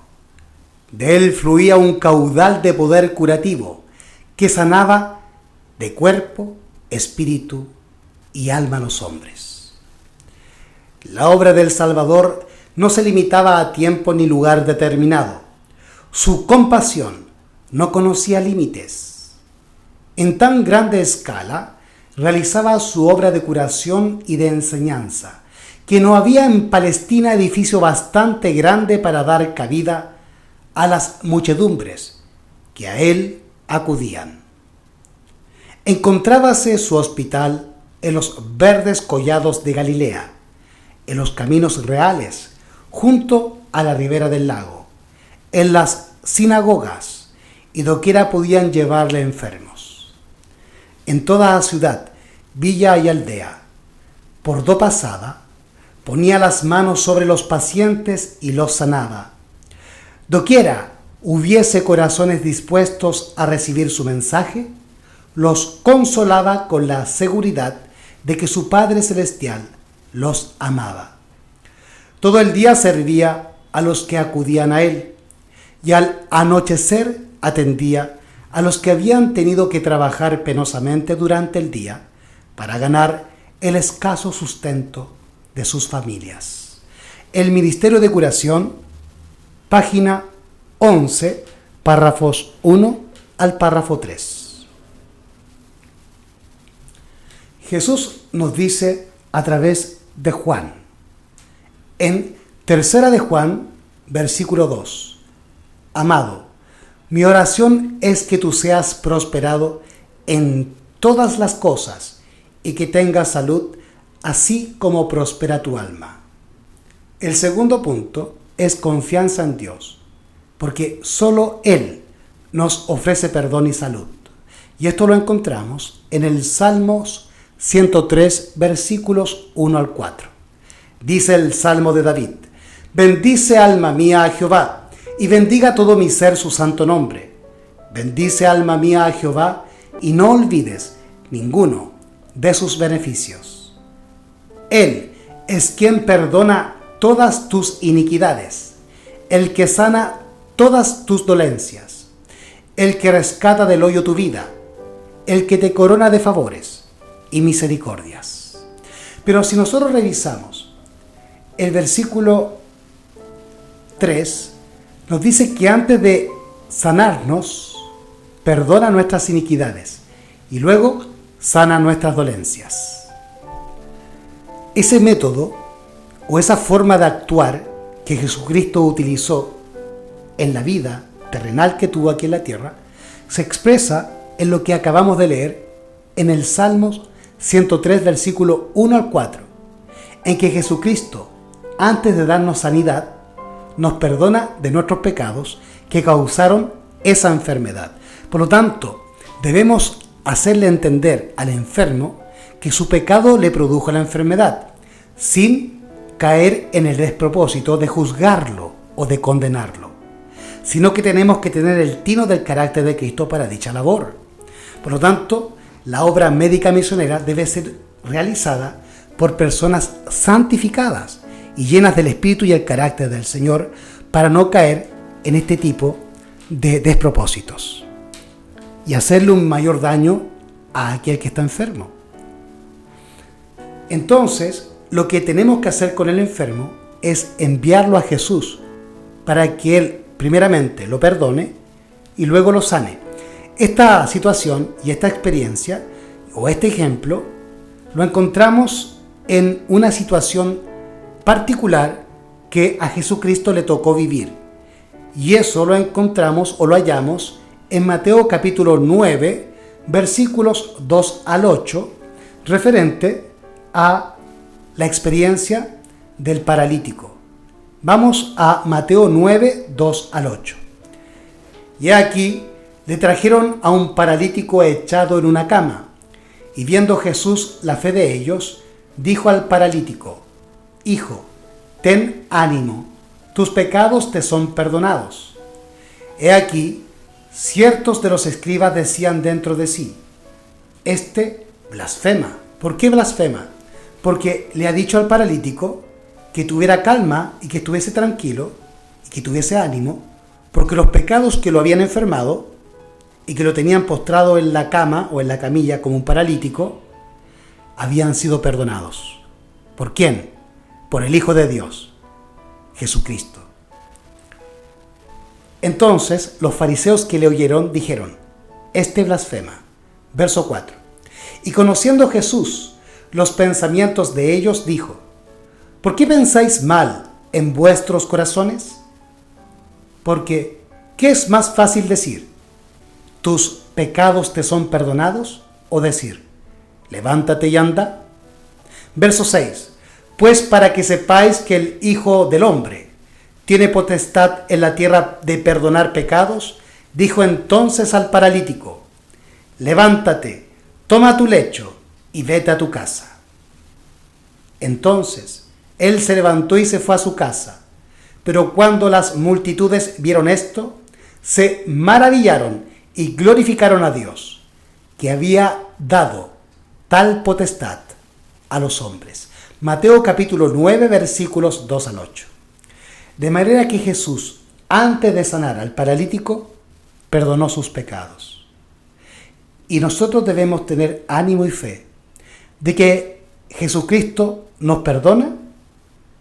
De él fluía un caudal de poder curativo que sanaba de cuerpo, espíritu y alma a los hombres. La obra del Salvador no se limitaba a tiempo ni lugar determinado. Su compasión no conocía límites. En tan grande escala realizaba su obra de curación y de enseñanza, que no había en Palestina edificio bastante grande para dar cabida a las muchedumbres que a él acudían. Encontrábase su hospital en los verdes collados de Galilea, en los caminos reales, junto a la ribera del lago, en las sinagogas y doquiera podían llevarle enfermos. En toda la ciudad, villa y aldea, por do pasada, ponía las manos sobre los pacientes y los sanaba. Doquiera hubiese corazones dispuestos a recibir su mensaje, los consolaba con la seguridad de que su Padre Celestial los amaba. Todo el día servía a los que acudían a él, y al anochecer atendía a los que habían tenido que trabajar penosamente durante el día para ganar el escaso sustento de sus familias. El Ministerio de Curación, página 11, párrafos 1 al párrafo 3. Jesús nos dice a través de Juan, en 3 de Juan, versículo 2, Amado, mi oración es que tú seas prosperado en todas las cosas y que tengas salud, así como prospera tu alma. El segundo punto es confianza en Dios, porque solo Él nos ofrece perdón y salud. Y esto lo encontramos en el Salmos 103, versículos 1 al 4. Dice el Salmo de David: bendice alma mía a Jehová, y bendiga todo mi ser su santo nombre. Bendice alma mía a Jehová, y no olvides ninguno de sus beneficios. Él es quien perdona todas tus iniquidades, el que sana todas tus dolencias, el que rescata del hoyo tu vida, el que te corona de favores y misericordias. Pero si nosotros revisamos el versículo 3, nos dice que antes de sanarnos, perdona nuestras iniquidades y luego sana nuestras dolencias. Ese método o esa forma de actuar que Jesucristo utilizó en la vida terrenal que tuvo aquí en la tierra se expresa en lo que acabamos de leer en el Salmos 103, versículo 1 al 4, en que Jesucristo, antes de darnos sanidad, nos perdona de nuestros pecados que causaron esa enfermedad. Por lo tanto, debemos hacerle entender al enfermo que su pecado le produjo la enfermedad, sin caer en el despropósito de juzgarlo o de condenarlo, sino que tenemos que tener el tino del carácter de Cristo para dicha labor. Por lo tanto, la obra médica misionera debe ser realizada por personas santificadas y llenas del Espíritu y el carácter del Señor para no caer en este tipo de despropósitos y hacerle un mayor daño a aquel que está enfermo. Entonces, lo que tenemos que hacer con el enfermo es enviarlo a Jesús para que Él primeramente lo perdone y luego lo sane. Esta situación y esta experiencia o este ejemplo lo encontramos en una situación particular que a Jesucristo le tocó vivir. Y eso lo encontramos o lo hallamos en Mateo capítulo 9, versículos 2 al 8, referente a la experiencia del paralítico. Vamos a Mateo 9, 2 al 8. Y aquí le trajeron a un paralítico echado en una cama, y viendo Jesús la fe de ellos, dijo al paralítico: Hijo, ten ánimo, tus pecados te son perdonados. He aquí, ciertos de los escribas decían dentro de sí: Este blasfema. ¿Por qué blasfema? Porque le ha dicho al paralítico que tuviera calma y que estuviese tranquilo y que tuviese ánimo, porque los pecados que lo habían enfermado y que lo tenían postrado en la cama o en la camilla como un paralítico, habían sido perdonados. ¿Por quién? Por el Hijo de Dios, Jesucristo. Entonces los fariseos que le oyeron dijeron: Este blasfema. Verso 4. Y conociendo Jesús los pensamientos de ellos, dijo: ¿Por qué pensáis mal en vuestros corazones? Porque, ¿qué es más fácil decir? ¿Tus pecados te son perdonados? O decir: levántate y anda. Verso 6. Pues para que sepáis que el Hijo del Hombre tiene potestad en la tierra de perdonar pecados, dijo entonces al paralítico: levántate, toma tu lecho y vete a tu casa. Entonces él se levantó y se fue a su casa. Pero cuando las multitudes vieron esto, se maravillaron y glorificaron a Dios, que había dado tal potestad a los hombres. Mateo capítulo 9, versículos 2 al 8. De manera que Jesús, antes de sanar al paralítico, perdonó sus pecados. Y nosotros debemos tener ánimo y fe de que Jesucristo nos perdona,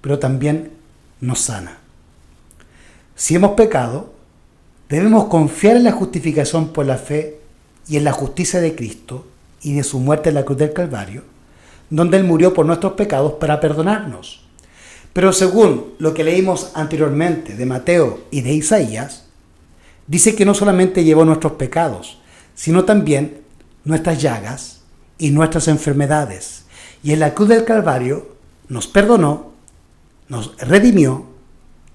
pero también nos sana. Si hemos pecado, debemos confiar en la justificación por la fe y en la justicia de Cristo y de su muerte en la cruz del Calvario, donde Él murió por nuestros pecados para perdonarnos. Pero según lo que leímos anteriormente de Mateo y de Isaías, dice que no solamente llevó nuestros pecados, sino también nuestras llagas y nuestras enfermedades. Y en la cruz del Calvario nos perdonó, nos redimió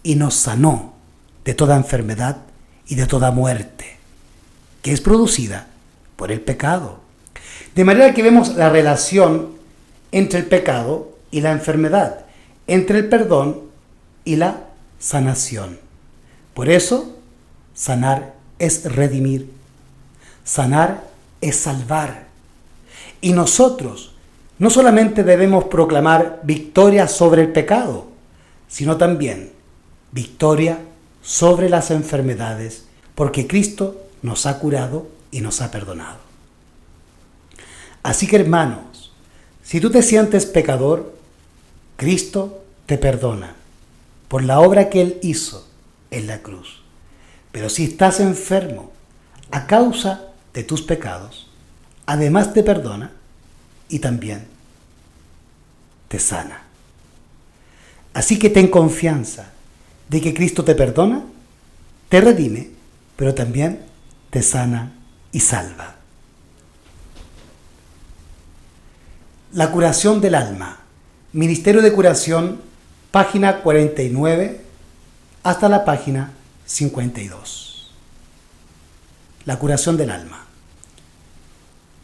y nos sanó de toda enfermedad y de toda muerte, que es producida por el pecado. De manera que vemos la relación entre el pecado y la enfermedad, entre el perdón y la sanación. Por eso, sanar es redimir, sanar es salvar. Y nosotros no solamente debemos proclamar victoria sobre el pecado, sino también victoria sobre las enfermedades, porque Cristo nos ha curado y nos ha perdonado. Así que, hermanos, si tú te sientes pecador, Cristo te perdona por la obra que Él hizo en la cruz. Pero si estás enfermo a causa de tus pecados, además te perdona y también te sana. Así que ten confianza de que Cristo te perdona, te redime, pero también te sana y salva. La curación del alma. Ministerio de Curación, página 49 hasta la página 52. La curación del alma.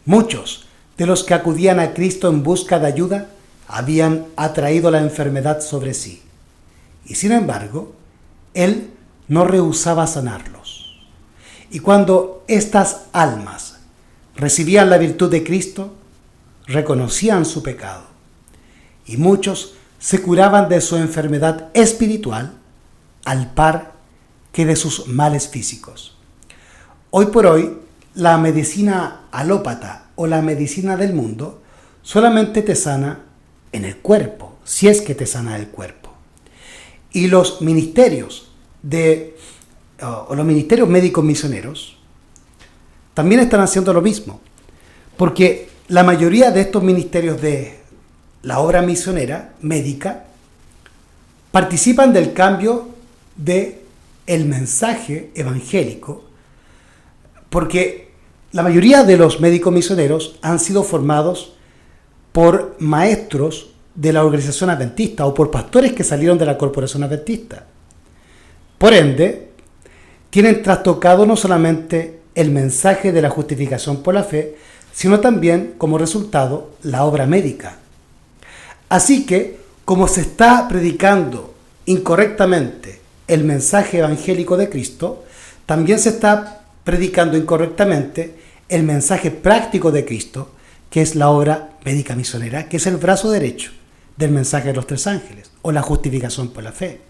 Muchos de los que acudían a Cristo en busca de ayuda habían atraído la enfermedad sobre sí. Y sin embargo, Él no rehusaba sanarlos. Y cuando estas almas recibían la virtud de Cristo, reconocían su pecado. Y muchos se curaban de su enfermedad espiritual al par que de sus males físicos. Hoy por hoy, la medicina alópata o la medicina del mundo solamente te sana en el cuerpo, si es que te sana el cuerpo. Y los ministerios los ministerios médicos misioneros también están haciendo lo mismo, porque la mayoría de estos ministerios de la obra misionera médica participan del cambio de el mensaje evangélico, porque la mayoría de los médicos misioneros han sido formados por maestros de la organización adventista o por pastores que salieron de la corporación adventista. Por ende, tienen trastocado no solamente el mensaje de la justificación por la fe, sino también, como resultado, la obra médica. Así que, como se está predicando incorrectamente el mensaje evangélico de Cristo, también se está predicando incorrectamente el mensaje práctico de Cristo, que es la obra médica misionera, que es el brazo derecho del mensaje de los tres ángeles, o la justificación por la fe.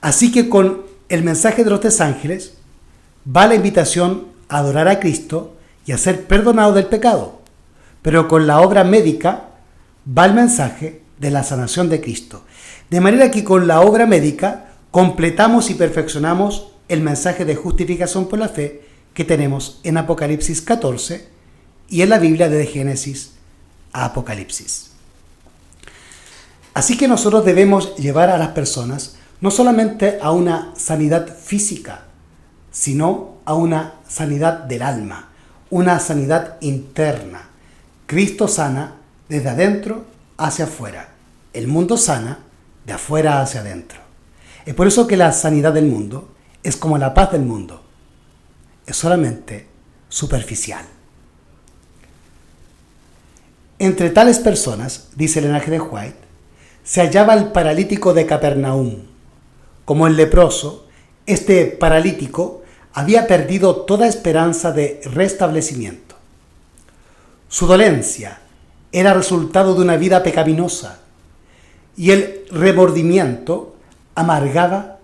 Así que con el mensaje de los tres ángeles va la invitación a adorar a Cristo y a ser perdonado del pecado, pero con la obra médica va el mensaje de la sanación de Cristo. De manera que con la obra médica completamos y perfeccionamos el mensaje de justificación por la fe que tenemos en Apocalipsis 14 y en la Biblia desde Génesis a Apocalipsis. Así que nosotros debemos llevar a las personas no solamente a una sanidad física, sino a una sanidad del alma, una sanidad interna. Cristo sana desde adentro hacia afuera. El mundo sana de afuera hacia adentro. Es por eso que la sanidad del mundo es como la paz del mundo. Es solamente superficial. Entre tales personas, dice el Ellen G. White, se hallaba el paralítico de Capernaum. Como el leproso, este paralítico había perdido toda esperanza de restablecimiento. Su dolencia era resultado de una vida pecaminosa y el remordimiento amargaba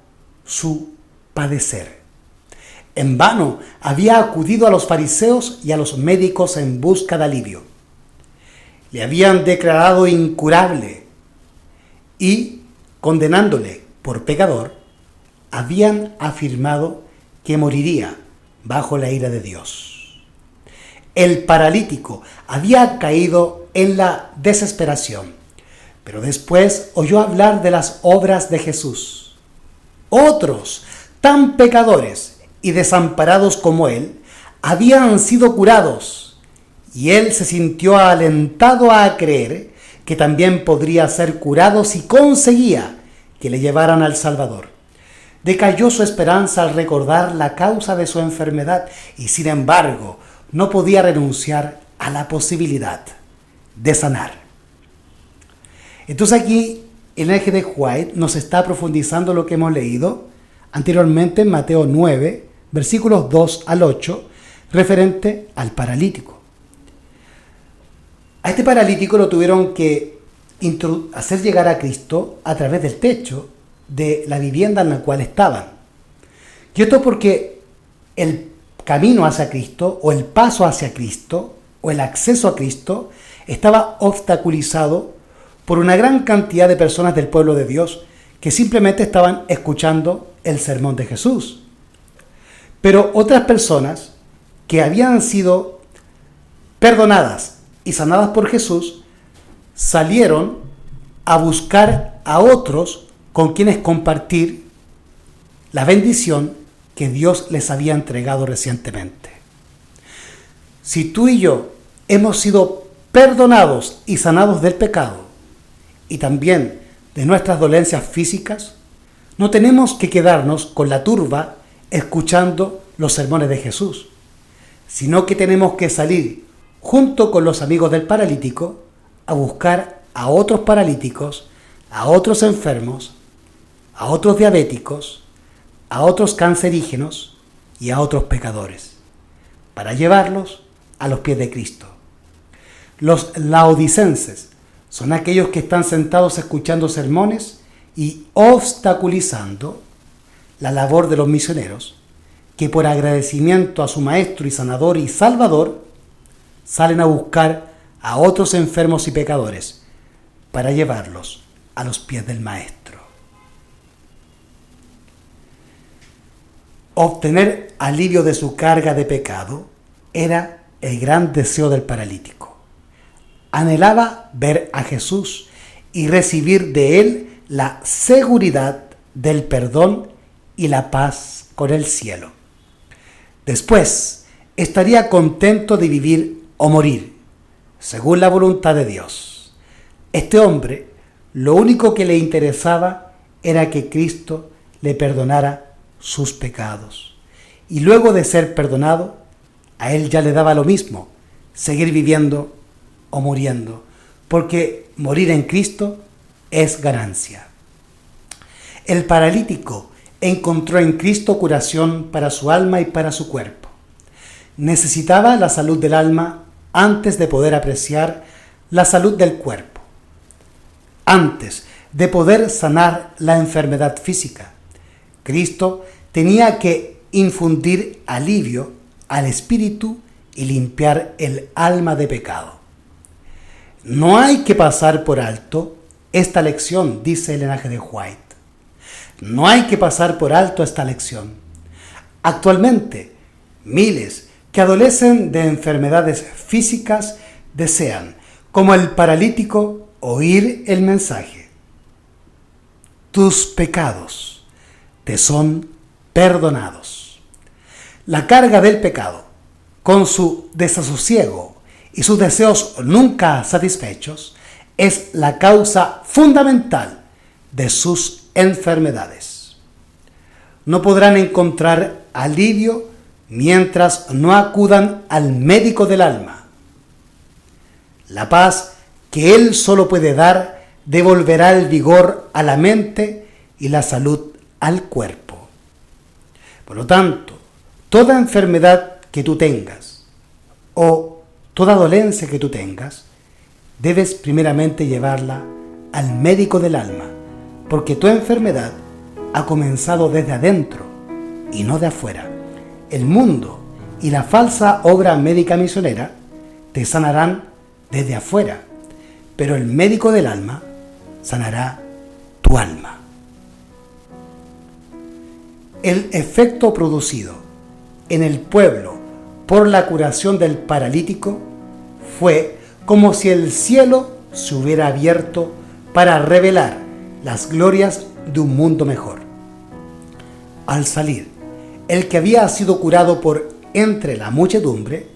su padecer. En vano había acudido a los fariseos y a los médicos en busca de alivio. Le habían declarado incurable y, condenándole por pecador, habían afirmado que moriría bajo la ira de Dios. El paralítico había caído en la desesperación, pero después oyó hablar de las obras de Jesús. Otros, tan pecadores y desamparados como él, habían sido curados, y él se sintió alentado a creer que también podría ser curado si conseguía que le llevaran al Salvador. Decayó su esperanza al recordar la causa de su enfermedad y, sin embargo, no podía renunciar a la posibilidad de sanar. Entonces aquí el Ellen G. White nos está profundizando lo que hemos leído anteriormente en Mateo 9, versículos 2 al 8, referente al paralítico. A este paralítico lo tuvieron que hacer llegar a Cristo a través del techo de la vivienda en la cual estaban. Y esto porque el camino hacia Cristo, o el paso hacia Cristo, o el acceso a Cristo, estaba obstaculizado por una gran cantidad de personas del pueblo de Dios que simplemente estaban escuchando el sermón de Jesús. Pero otras personas que habían sido perdonadas y sanadas por Jesús salieron a buscar a otros con quienes compartir la bendición que Dios les había entregado recientemente. Si tú y yo hemos sido perdonados y sanados del pecado y también de nuestras dolencias físicas, no tenemos que quedarnos con la turba escuchando los sermones de Jesús, sino que tenemos que salir junto con los amigos del paralítico, a buscar a otros paralíticos, a otros enfermos, a otros diabéticos, a otros cancerígenos y a otros pecadores, para llevarlos a los pies de Cristo. Los laodicenses son aquellos que están sentados escuchando sermones y obstaculizando la labor de los misioneros, que por agradecimiento a su Maestro y Sanador y Salvador, salen a buscar a otros enfermos y pecadores para llevarlos a los pies del Maestro. Obtener alivio de su carga de pecado era el gran deseo del paralítico. Anhelaba ver a Jesús y recibir de él la seguridad del perdón y la paz con el cielo. Después estaría contento de vivir o morir, según la voluntad de Dios. Este hombre, lo único que le interesaba era que Cristo le perdonara sus pecados. Y luego de ser perdonado, a él ya le daba lo mismo, seguir viviendo o muriendo, porque morir en Cristo es ganancia. El paralítico encontró en Cristo curación para su alma y para su cuerpo. Necesitaba la salud del alma antes de poder apreciar la salud del cuerpo, antes de poder sanar la enfermedad física. Cristo tenía que infundir alivio al espíritu y limpiar el alma de pecado. No hay que pasar por alto esta lección, dice el Ellen G. White. No hay que pasar por alto esta lección. Actualmente, miles que adolecen de enfermedades físicas desean, como el paralítico, oír el mensaje: tus pecados te son perdonados. La carga del pecado, con su desasosiego y sus deseos nunca satisfechos, es la causa fundamental de sus enfermedades. No podrán encontrar alivio mientras no acudan al médico del alma. La paz que Él solo puede dar devolverá el vigor a la mente y la salud al cuerpo. Por lo tanto, toda enfermedad que tú tengas o toda dolencia que tú tengas, debes primeramente llevarla al médico del alma, porque tu enfermedad ha comenzado desde adentro y no de afuera. El mundo y la falsa obra médica misionera te sanarán desde afuera, pero el médico del alma sanará tu alma. El efecto producido en el pueblo por la curación del paralítico fue como si el cielo se hubiera abierto para revelar las glorias de un mundo mejor. Al salir, el que había sido curado por entre la muchedumbre,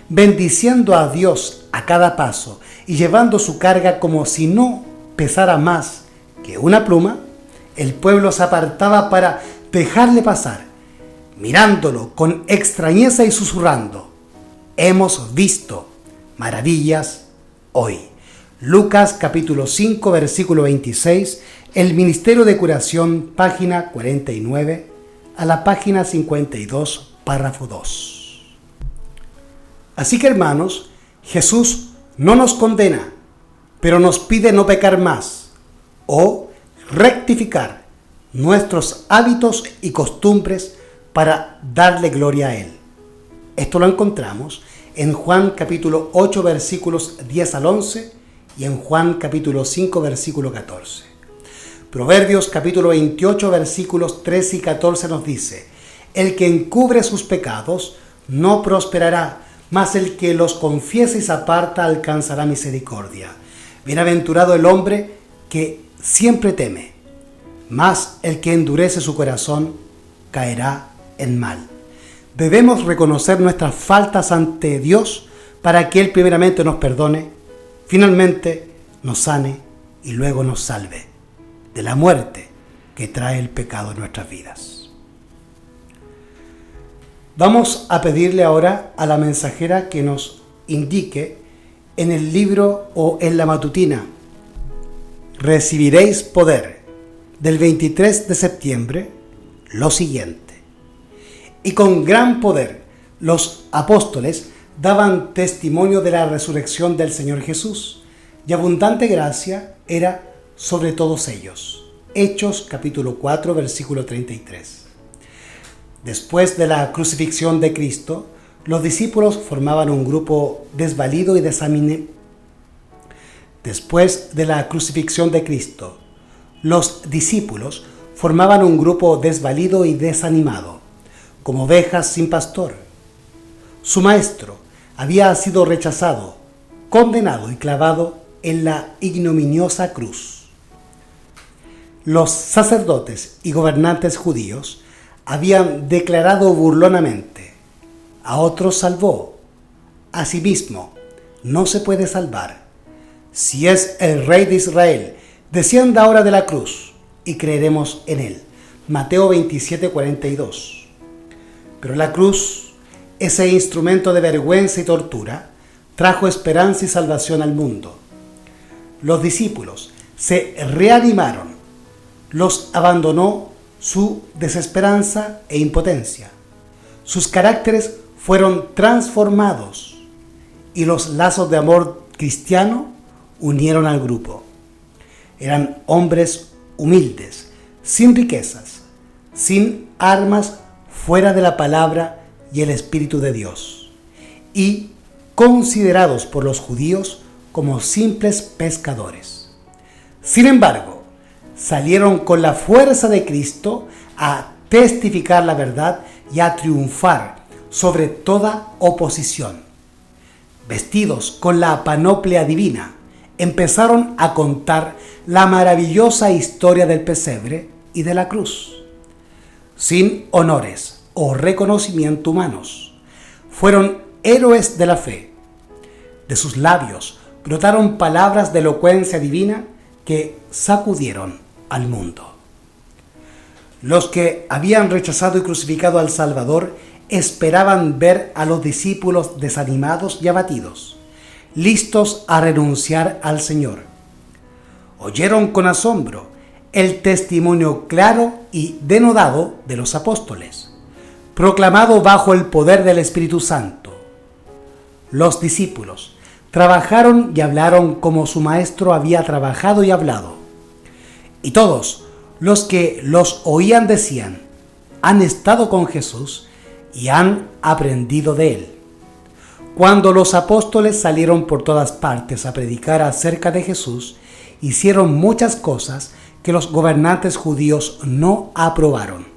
bendiciendo a Dios a cada paso y llevando su carga como si no pesara más que una pluma, el pueblo se apartaba para dejarle pasar, mirándolo con extrañeza y susurrando: hemos visto maravillas hoy. Lucas capítulo 5 versículo 26, el Ministerio de Curación, página 49 a la página 52, párrafo 2. Así que, hermanos, Jesús no nos condena, pero nos pide no pecar más o rectificar nuestros hábitos y costumbres para darle gloria a Él. Esto lo encontramos en Juan capítulo 8 versículos 10 al 11 y en Juan capítulo 5 versículo 14. Proverbios capítulo 28 versículos 13 y 14 nos dice: el que encubre sus pecados no prosperará, mas el que los confiesa y se aparta alcanzará misericordia. Bienaventurado el hombre que siempre teme, mas el que endurece su corazón caerá en mal. Debemos reconocer nuestras faltas ante Dios para que Él primeramente nos perdone, finalmente nos sane y luego nos salve de la muerte que trae el pecado en nuestras vidas. Vamos a pedirle ahora a la mensajera que nos indique en el libro o en la matutina "Recibiréis poder" del 23 de septiembre lo siguiente: y con gran poder los apóstoles daban testimonio de la resurrección del Señor Jesús, y abundante gracia era sobre todos ellos. Hechos capítulo 4 versículo 33. Después de la crucifixión de Cristo, los discípulos formaban un grupo desvalido y desanimado. Después de la crucifixión de Cristo, los discípulos formaban un grupo desvalido y desanimado, como ovejas sin pastor. Su maestro había sido rechazado, condenado y clavado en la ignominiosa cruz. Los sacerdotes y gobernantes judíos habían declarado burlonamente: a otros salvó, a sí mismo no se puede salvar. Si es el Rey de Israel, descienda ahora de la cruz y creeremos en él. Mateo 27:42. Pero la cruz, ese instrumento de vergüenza y tortura, trajo esperanza y salvación al mundo. Los discípulos se reanimaron, los abandonó su desesperanza e impotencia. Sus caracteres fueron transformados y los lazos de amor cristiano unieron al grupo. Eran hombres humildes, sin riquezas, sin armas fuera de la palabra y el Espíritu de Dios, y considerados por los judíos como simples pescadores. Sin embargo, salieron con la fuerza de Cristo a testificar la verdad y a triunfar sobre toda oposición. Vestidos con la panoplia divina, empezaron a contar la maravillosa historia del pesebre y de la cruz. Sin honores o reconocimiento humanos, fueron héroes de la fe. De sus labios brotaron palabras de elocuencia divina que sacudieron al mundo. Los que habían rechazado y crucificado al Salvador esperaban ver a los discípulos desanimados y abatidos, listos a renunciar al Señor. Oyeron con asombro el testimonio claro y denodado de los apóstoles, proclamado bajo el poder del Espíritu Santo. Los discípulos trabajaron y hablaron como su maestro había trabajado y hablado. Y todos los que los oían decían: han estado con Jesús y han aprendido de él. Cuando los apóstoles salieron por todas partes a predicar acerca de Jesús, hicieron muchas cosas que los gobernantes judíos no aprobaron.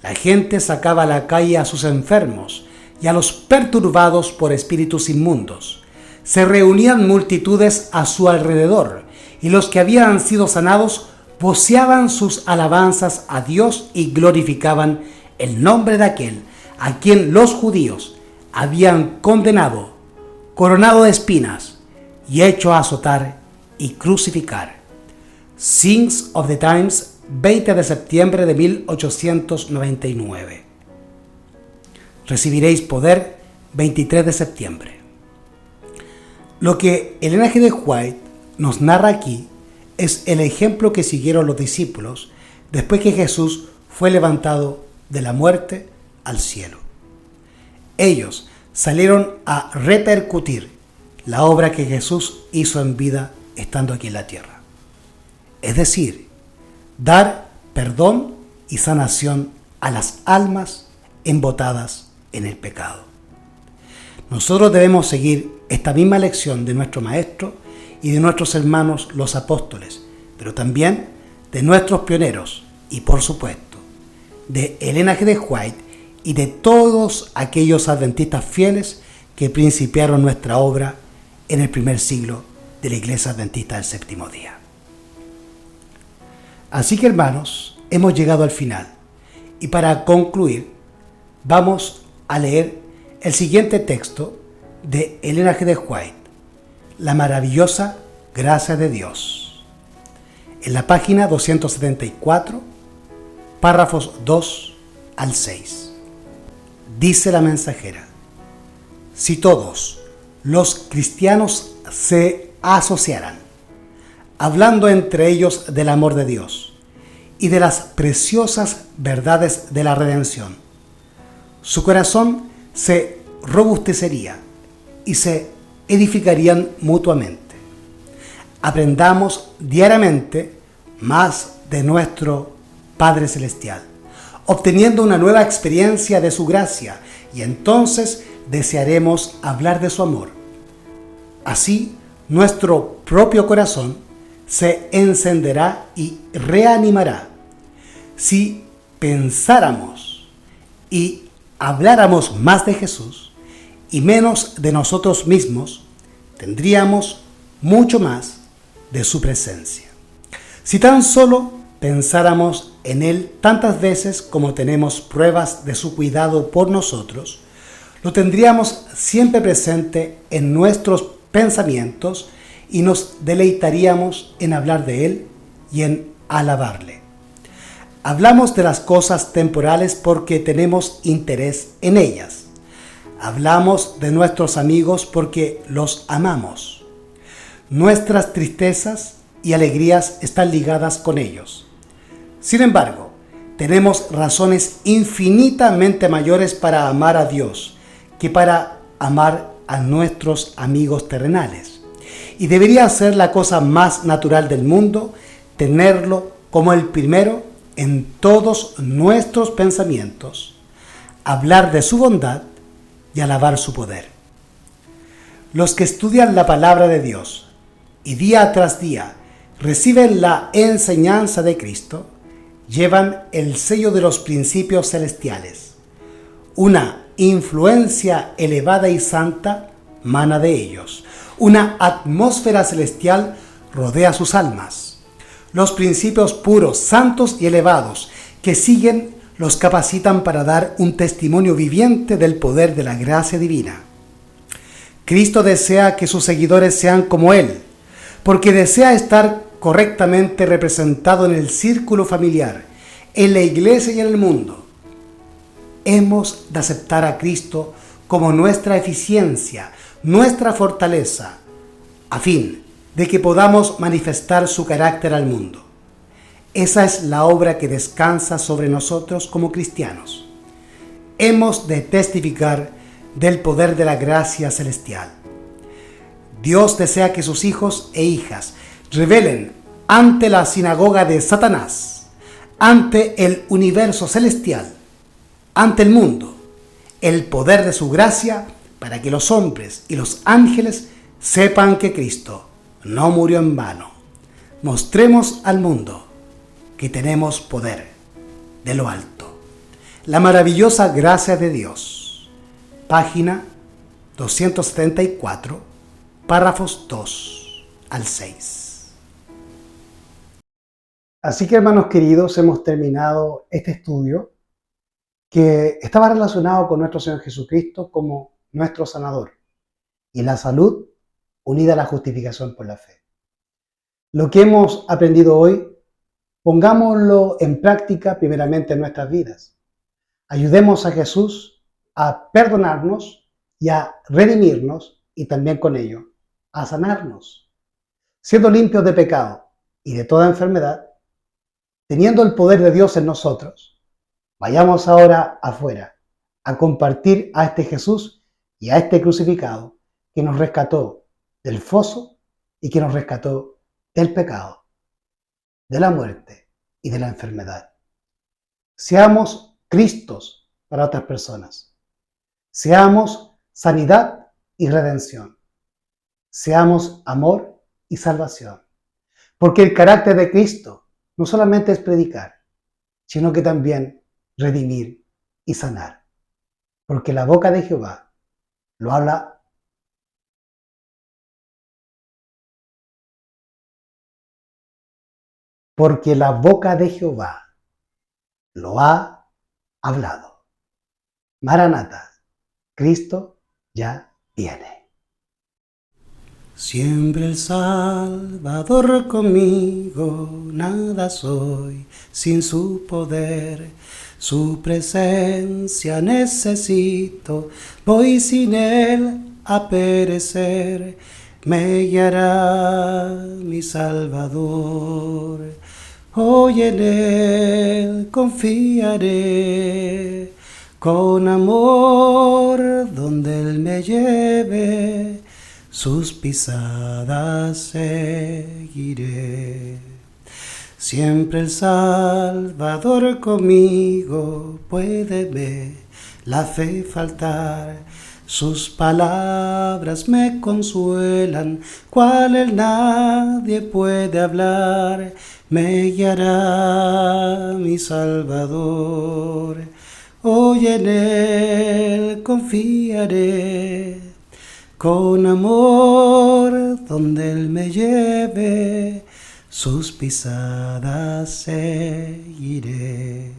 La gente sacaba a la calle a sus enfermos y a los perturbados por espíritus inmundos. Se reunían multitudes a su alrededor, y los que habían sido sanados voceaban sus alabanzas a Dios y glorificaban el nombre de aquel a quien los judíos habían condenado, coronado de espinas y hecho azotar y crucificar. Signs of the Times, 20 de septiembre de 1899. Recibiréis poder, 23 de septiembre. Lo que Ellen G. White nos narra aquí es el ejemplo que siguieron los discípulos después que Jesús fue levantado de la muerte al cielo. Ellos salieron a repercutir la obra que Jesús hizo en vida estando aquí en la tierra. Es decir, dar perdón y sanación a las almas embotadas en el pecado. Nosotros debemos seguir esta misma lección de nuestro Maestro y de nuestros hermanos los apóstoles, pero también de nuestros pioneros y, por supuesto, de Ellen G. White y de todos aquellos adventistas fieles que principiaron nuestra obra en el primer siglo de la Iglesia Adventista del Séptimo Día. Así que, hermanos, hemos llegado al final, y para concluir vamos a leer el siguiente texto de Ellen G. White, La maravillosa gracia de Dios, en la página 274, párrafos 2 al 6. Dice la mensajera: si todos los cristianos se asociaran, hablando entre ellos del amor de Dios y de las preciosas verdades de la redención. Su corazón se robustecería y se edificarían mutuamente. Aprendamos diariamente más de nuestro Padre Celestial, obteniendo una nueva experiencia de su gracia, y entonces desearemos hablar de su amor. Así, nuestro propio corazón se encenderá y reanimará. Si pensáramos y habláramos más de Jesús y menos de nosotros mismos, tendríamos mucho más de su presencia. Si tan solo pensáramos en Él tantas veces como tenemos pruebas de su cuidado por nosotros, lo tendríamos siempre presente en nuestros pensamientos y nos deleitaríamos en hablar de Él y en alabarle. Hablamos de las cosas temporales porque tenemos interés en ellas. Hablamos de nuestros amigos porque los amamos. Nuestras tristezas y alegrías están ligadas con ellos. Sin embargo, tenemos razones infinitamente mayores para amar a Dios que para amar a nuestros amigos terrenales. Y debería ser la cosa más natural del mundo tenerlo como el primero en todos nuestros pensamientos, hablar de su bondad y alabar su poder. Los que estudian la palabra de Dios y día tras día reciben la enseñanza de Cristo, llevan el sello de los principios celestiales. Una influencia elevada y santa mana de ellos. Una atmósfera celestial rodea sus almas. Los principios puros, santos y elevados que siguen los capacitan para dar un testimonio viviente del poder de la gracia divina. Cristo desea que sus seguidores sean como Él, porque desea estar correctamente representado en el círculo familiar, en la iglesia y en el mundo. Hemos de aceptar a Cristo como nuestra eficiencia, nuestra fortaleza, a fin de que podamos manifestar su carácter al mundo. Esa es la obra que descansa sobre nosotros como cristianos. Hemos de testificar del poder de la gracia celestial. Dios desea que sus hijos e hijas revelen ante la sinagoga de Satanás, ante el universo celestial, ante el mundo, el poder de su gracia para que los hombres y los ángeles sepan que Cristo no murió en vano. Mostremos al mundo que tenemos poder de lo alto. La maravillosa gracia de Dios. Página 274, párrafos 2 al 6. Así que, hermanos queridos, hemos terminado este estudio que estaba relacionado con nuestro Señor Jesucristo como nuestro sanador y la salud unida a la justificación por la fe. Lo que hemos aprendido hoy, pongámoslo en práctica primeramente en nuestras vidas. Ayudemos a Jesús a perdonarnos y a redimirnos y también con ello a sanarnos, siendo limpios de pecado y de toda enfermedad, teniendo el poder de Dios en nosotros. Vayamos ahora afuera a compartir a este Jesús y a este crucificado que nos rescató del foso y que nos rescató del pecado, de la muerte y de la enfermedad. Seamos Cristos para otras personas. Seamos sanidad y redención. Seamos amor y salvación. Porque el carácter de Cristo no solamente es predicar, sino que también redimir y sanar. Porque la boca de Jehová lo habla. Porque la boca de Jehová lo ha hablado. Maranata, Cristo ya viene. Siempre el Salvador conmigo, nada soy sin su poder. Su presencia necesito, voy sin él a perecer, me guiará mi Salvador. Hoy en Él confiaré, con amor donde Él me lleve, sus pisadas seguiré. Siempre el Salvador conmigo, puédeme la fe faltar. Sus palabras me consuelan, cual él nadie puede hablar. Me guiará mi Salvador, hoy en Él confiaré. Con amor donde Él me lleve, sus pisadas seguiré.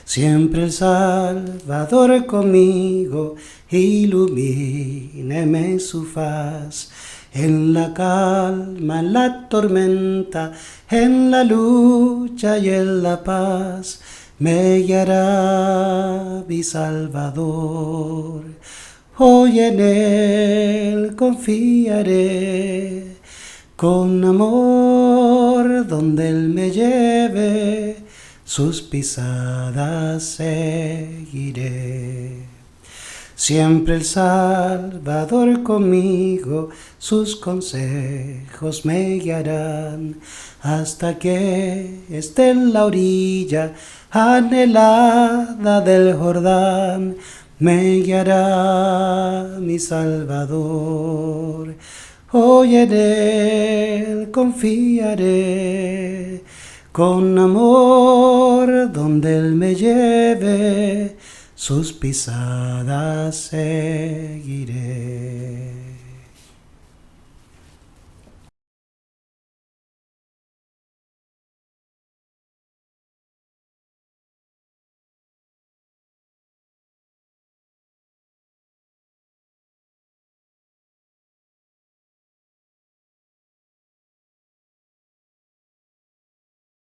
Siempre el Salvador conmigo, ilumíneme su faz. En la calma, en la tormenta, en la lucha y en la paz, me guiará mi Salvador. Hoy en Él confiaré, con amor donde Él me lleve, sus pisadas seguiré. Siempre el Salvador conmigo, sus consejos me guiarán, hasta que esté en la orilla anhelada del Jordán. Me guiará mi Salvador, hoy en Él confiaré, con amor donde Él me lleve, sus pisadas seguiré.